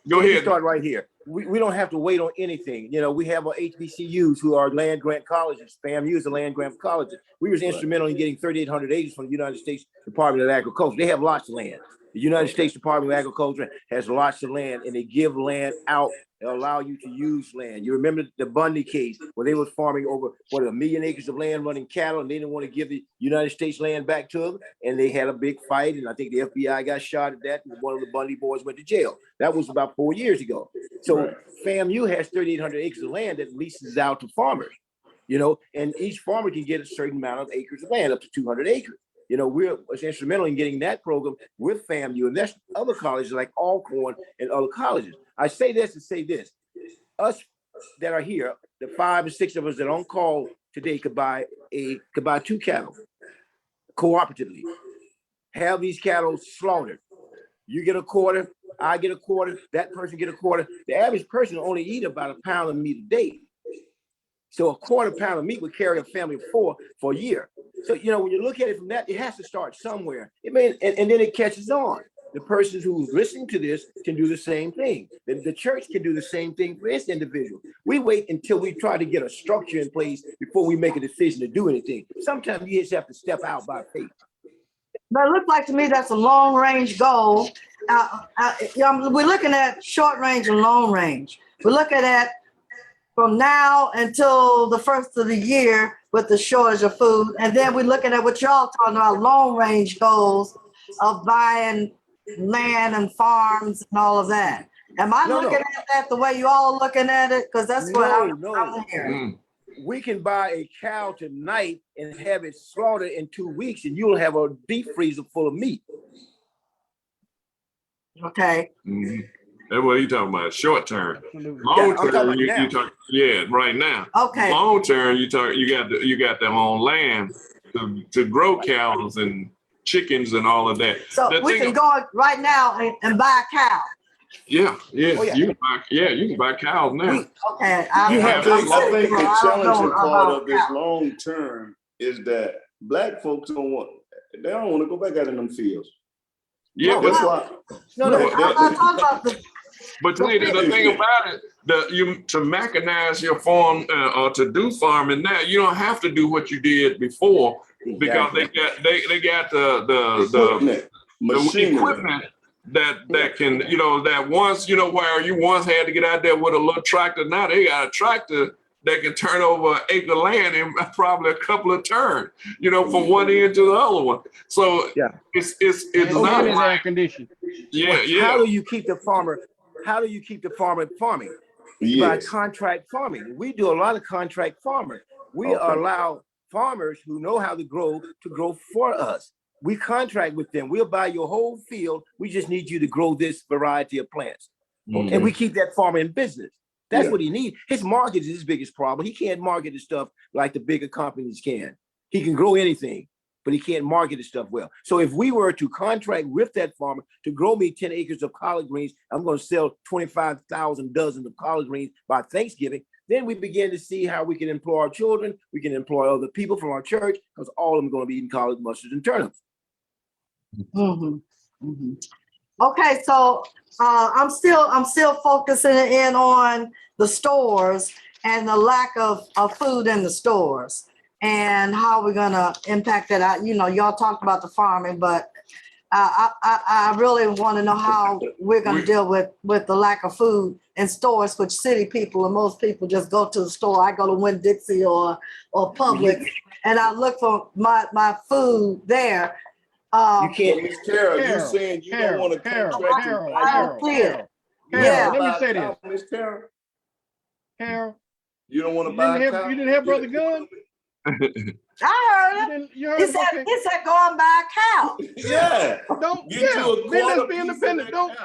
We can start right here. We don't have to wait on anything. You know, we have our HBCUs who are land grant colleges. FAMU is a land grant college. We was instrumental in getting 3,800 acres from the United States Department of Agriculture. They have lots of land. The United States Department of Agriculture has lots of land, and they give land out and allow you to use land. You remember the Bundy case where they was farming over 1 million acres of land running cattle, and they didn't want to give the United States land back to them, and they had a big fight, and I think the FBI got shot at that, and one of the Bundy boys went to jail. That was about 4 years ago. So FAMU has 3,800 acres of land that leases out to farmers, you know, and each farmer can get a certain amount of acres of land, up to 200 acres. You know, we're instrumental in getting that program with FAMU, and that's other colleges like Alcorn and other colleges. I say this to say this: us that are here, the 5 or 6 of us that are on call today could buy 2 cattle cooperatively. Have these cattle slaughtered. You get a quarter, I get a quarter, that person get a quarter. The average person will only eat about a pound of meat a day. So a quarter pound of meat would carry a family of 4 for a year. So, you know, when you look at it from that, it has to start somewhere. It may, and then it catches on. The person who's listening to this can do the same thing. The church can do the same thing for its individual. We wait until we try to get a structure in place before we make a decision to do anything. Sometimes you just have to step out by faith. But it looks like to me that's a long range goal. We're looking at short range and long range. We're looking at from now until the first of the year with the shortage of food. And then we're looking at what y'all talking about, long range goals of buying land and farms and all of that. Am I looking at that the way you all looking at it? Because that's what I'm hearing. We can buy a cow tonight and have it slaughtered in 2 weeks, and you'll have a deep freezer full of meat. Okay. Mm-hmm. That's what you talking about, short term. Absolutely. Long Yeah, I'm term, talking you now. talk, right now. Okay. Long term, you got them on land to grow cows and chickens and all of that. So we can go right now and buy a cow. Yeah, Oh, yeah. you can buy cows now. Okay. I think the challenging part of this cow. long term is that black folks don't want to go back out in them fields. Yeah, That's but why. No, I'm not talking about the. the thing about it, to mechanize your farm or to do farming now, you don't have to do what you did before because they got the equipment that can, that once, where you once had to get out there with a little tractor, now they got a tractor that can turn over an acre of land in probably a couple of turns, from one end to the other one. So it's not air like, conditioned. yeah. How do you keep the farmer farming? by Yes. contract farming. We do a lot of contract farming. We Okay. allow farmers who know how to grow for us. We contract with them. We'll buy your whole field. We just need you to grow this variety of plants. Okay. And we keep that farmer in business. That's Yeah. what he needs. His market is his biggest problem. He can't market his stuff like the bigger companies can. He can grow anything, but he can't market his stuff well. So if we were to contract with that farmer to grow me 10 acres of collard greens, I'm going to sell 25,000 dozens of collard greens by Thanksgiving. Then we begin to see how we can employ our children. We can employ other people from our church because all of them are going to be eating collard mustards and turnips. Mhm, mhm. Okay, so I'm still focusing in on the stores and the lack of food in the stores and how we're gonna impact that. Y'all talked about the farming, but I really want to know how we're gonna deal with the lack of food in stores, which city people and most people just go to the store. I go to Winn-Dixie or Publix and I look for my food there. You can't. Miss Carol, you Carol, saying you don't want to Carol, contract Carol, with Carol, Yeah. Carol, let me say this. Miss Carol, Carol, you don't want to you buy a didn't cow? have, you didn't have Brother Gunn? I heard him. You heard He him? said, Okay. he said, go and buy a cow. Yeah. Don't, Get you a then quarter let's be piece of independent. that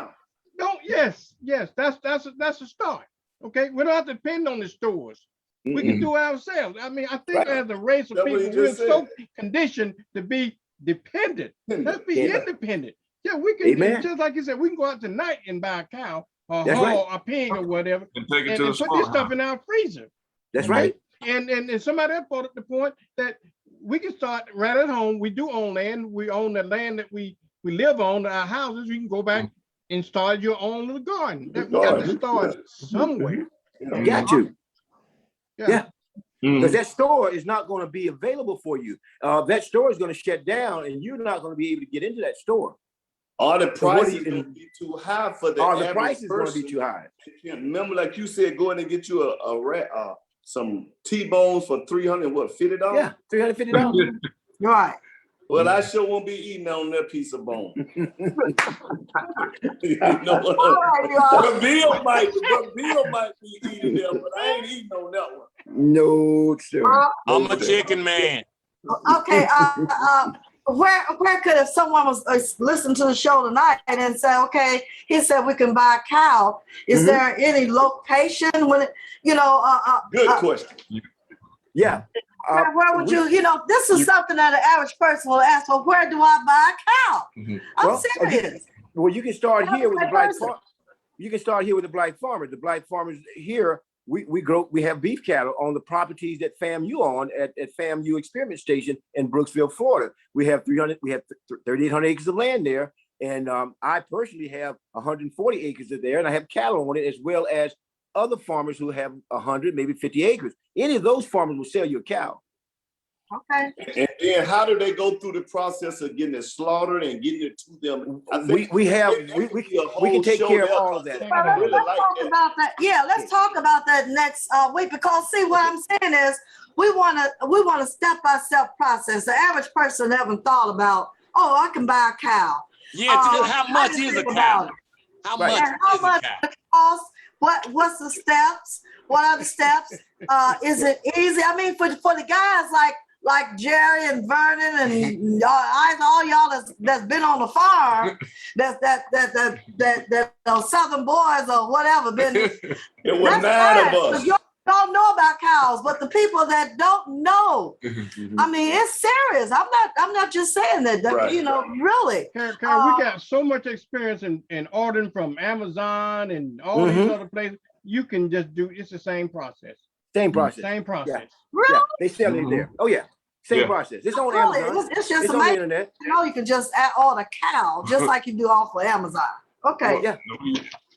cow. Yes, that's a start. Okay, we don't have to depend on the stores. We can Mm-mm. do it ourselves. I mean, I think Right. as a race of That's what he people, we're just so conditioned to be dependent. Let's be Yeah. independent. Yeah, we can, Amen. just like you said, we can go out tonight and buy a cow or That's right. or a pig or whatever, And take it and to the put this stuff slaughterhouse. in our freezer. That's Okay? right. And somebody else brought up the point that we can start right at home. We do own land. We own the land that we live on, our houses. You can go back and start your own little garden. We got to start somewhere. You got to. Yeah. Mhm. Because that store is not going to be available for you. That store is going to shut down and you're not going to be able to get into that store. All the So what do prices you- gonna be too high for the Or the average price is going to person. be too high. Remember, like you said, go in and get you some T-bones for $350? Yeah, $350. Right. Well, I sure won't be eating on that piece of bone. You know what All right, y'all. But Bill might be eating that, but I ain't eating on that one. No, sir. I'm a chicken man. Okay, where could, if someone was listening to the show tonight and then say, okay, he said we can buy a cow. Is Mhm. there any location when it, Good question. Yeah. where would this is something that an average person will ask for. Where do I buy a cow? Mhm. I'm Well, serious. Well, you can start here with the Average black person. farm. You can start here with the black farmer. The black farmers here, we have beef cattle on the properties that FAMU on at FAMU Experiment Station in Brooksville, Florida. We have 3,800 acres of land there. And I personally have 140 acres of there, and I have cattle on it, as well as other farmers who have 100, maybe 50 acres. Any of those farmers will sell you a cow. Okay. And then how do they go through the process of getting it slaughtered and getting it to them? I think We can take care of all of that. I really Let's like talk that. about that. Yeah, let's talk about that next week, because see what I'm saying is we want a step-by-step process. The average person haven't thought about, oh, I can buy a cow. Yeah, just how I much didn't is a think cow? about it. How Right. much And how is a much cow? it costs? What's the steps? What are the steps? Is it easy? I mean, for the guys like Jerry and Vernon and all y'all that's been on the farm, that Southern boys or whatever been. It was That's 9 of fine, 'cause us. y'all don't know about cows, but the people that don't know, Mhm. I mean, it's serious. I'm not just saying that, Right. really. Carol, Uh, we got so much experience in ordering from Amazon and all these other places. You can just do, it's the same process. Same process. Same process. Really? Yeah, they sell it there. Oh yeah, same Yeah. process. It's on Really? Amazon. It's just It's on the amazing. internet. You can just order cow, just like you do off of Amazon. Okay. Yeah.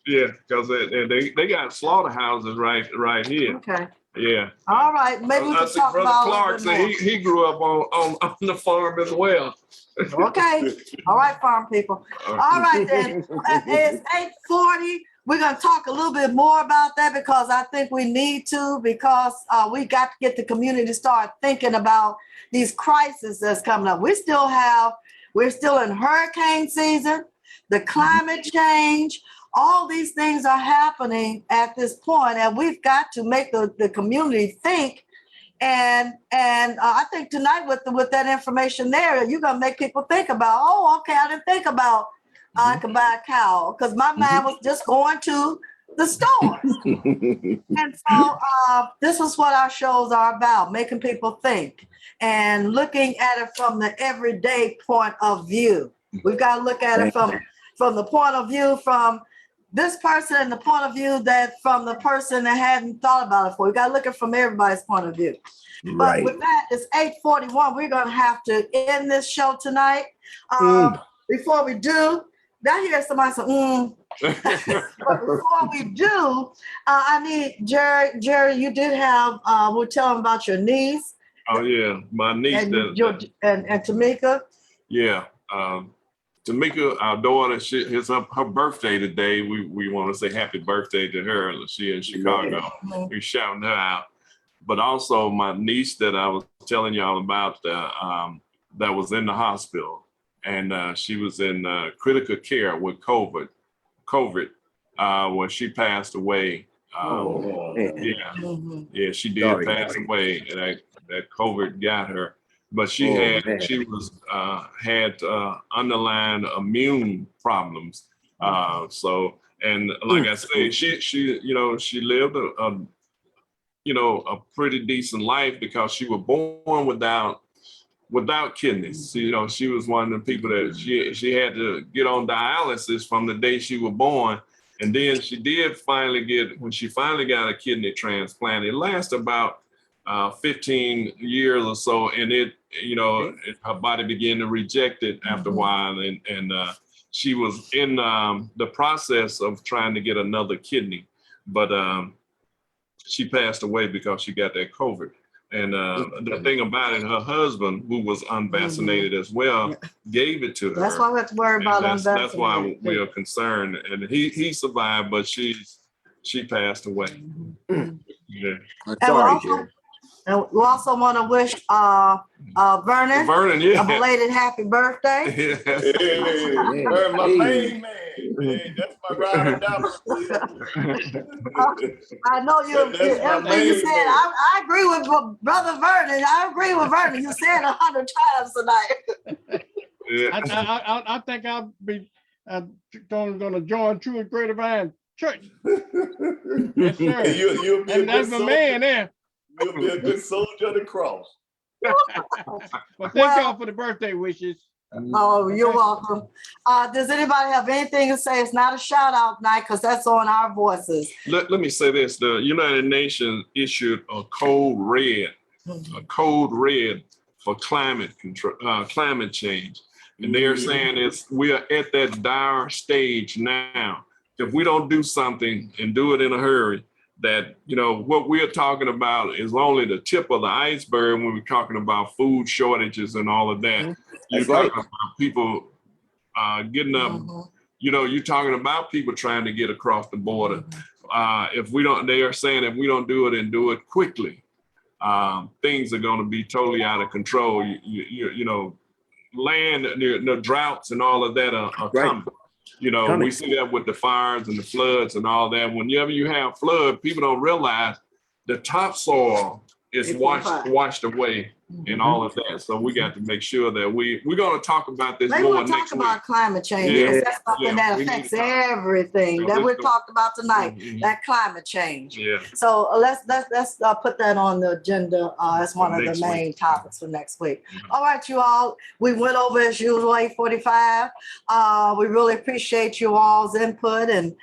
Yeah, because they got slaughterhouses right here. Okay. Yeah. All right. Maybe we I can think talk Brother about Clark it a said little bit he grew up on the farm as well. more. Okay. All right, farm people. All right, then. It's 8:40. We're going to talk a little bit more about that because I think we need to, because we got to get the community to start thinking about these crises that's coming up. We're still in hurricane season, the climate change, all these things are happening at this point, and we've got to make the community think. And I think tonight with that information there, you're gonna make people think about, oh, okay, I didn't think about I could buy a cow, because my mind was just going to the store. And so this is what our shows are about, making people think and looking at it from the everyday point of view. We've got to look at it from the point of view from this person and the point of view that from the person that hadn't thought about it before. We've got to look at it from everybody's point of view. But Right. with that, it's 8:41. We're going to have to end this show tonight. Before we do, I hear somebody say, but before we do, I need Jerry, you did have, we'll tell them about your niece Oh, yeah, my niece. and Tamika. Yeah. Tamika, our daughter, it's her birthday today. We want to say happy birthday to her. She in Chicago. We're shouting her out. But also my niece that I was telling y'all about that was in the hospital. And she was in critical care with COVID, where she passed away. Yeah, she did Sorry. pass away, and that COVID got her. But she had underlying immune problems. So, and like I say, she lived a pretty decent life because she was born without kidneys. She was one of the people that she had to get on dialysis from the day she was born. And then she did when she finally got a kidney transplant, it lasted about 15 years or so. And her body began to reject it after a while. And she was in the process of trying to get another kidney, but she passed away because she got that COVID. And the thing about it, her husband, who was unvaccinated as well, gave it to her. That's why we have to worry about unvaccinated. That's why we are concerned. And he survived, but she passed away. Yeah. Sorry, Jerry. And we also want to wish Vernon Yeah. a belated happy birthday. Hey, my main man. Hey, that's my ride or die. I know everything you said. I agree with Brother Vernon. I agree with Vernon. You said 100 times tonight. Yeah. I think I'll be going to join True and Greater Vine Church. Yes, sir. You'll be And that's my man there. You'll be a good soldier of the cross. Well, thank y'all for the birthday wishes. Oh, you're welcome. Does anybody have anything to say? It's not a shout out night because that's on our voices. Let me say this. The United Nations issued a code red for climate change. And they're saying we are at that dire stage now. If we don't do something and do it in a hurry, that, what we're talking about is only the tip of the iceberg when we're talking about food shortages and all of that. You're talking about people getting up, you're talking about people trying to get across the border. They are saying if we don't do it and do it quickly, things are going to be totally out of control. Land, the droughts and all of that are coming. We see that with the fires and the floods and all that. Whenever you have flood, people don't realize the topsoil is washed away and all of that. So we got to make sure that we're going to talk about this Maybe more we'll next talk week. about climate change. Yeah. Because that's something that affects everything that we talked about tonight. That climate change. Yeah. So let's put that on the agenda as one of the main topics for next week. All right, you all. We went over as usual 8:45. We really appreciate you all's input and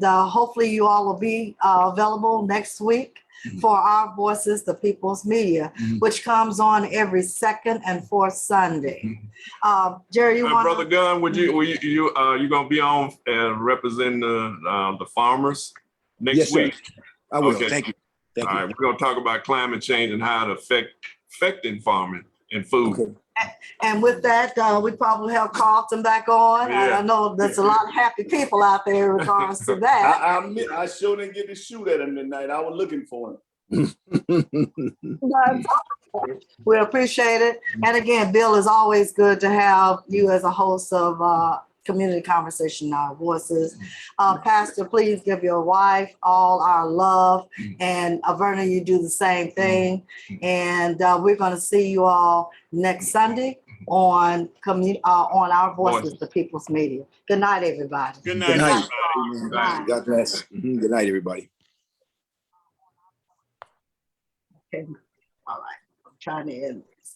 hopefully you all will be available next week for Our Voices, the People's Media, which comes on every second and fourth Sunday. Jerry, you want Brother Gunn, you gonna be on and represent the farmers next week? I will. Okay. Thank you. All right, we're gonna talk about climate change and how it affecting farming and food. Okay. And with that, we probably have Carlton back on. Yeah. I know there's a lot of happy people out there in regards to that. I sure didn't get to shoot at him tonight. I was looking for him. We appreciate it. And again, Bill, it's always good to have you as a host of community conversation, our voices. Pastor, please give your wife all our love, and Verna, you do the same thing. And we're going to see you all next Sunday on our Voices, the People's Media. Good night, everybody. Good Good night. night. Good night. God bless. Good night, everybody. Okay. All right. I'm trying to end this.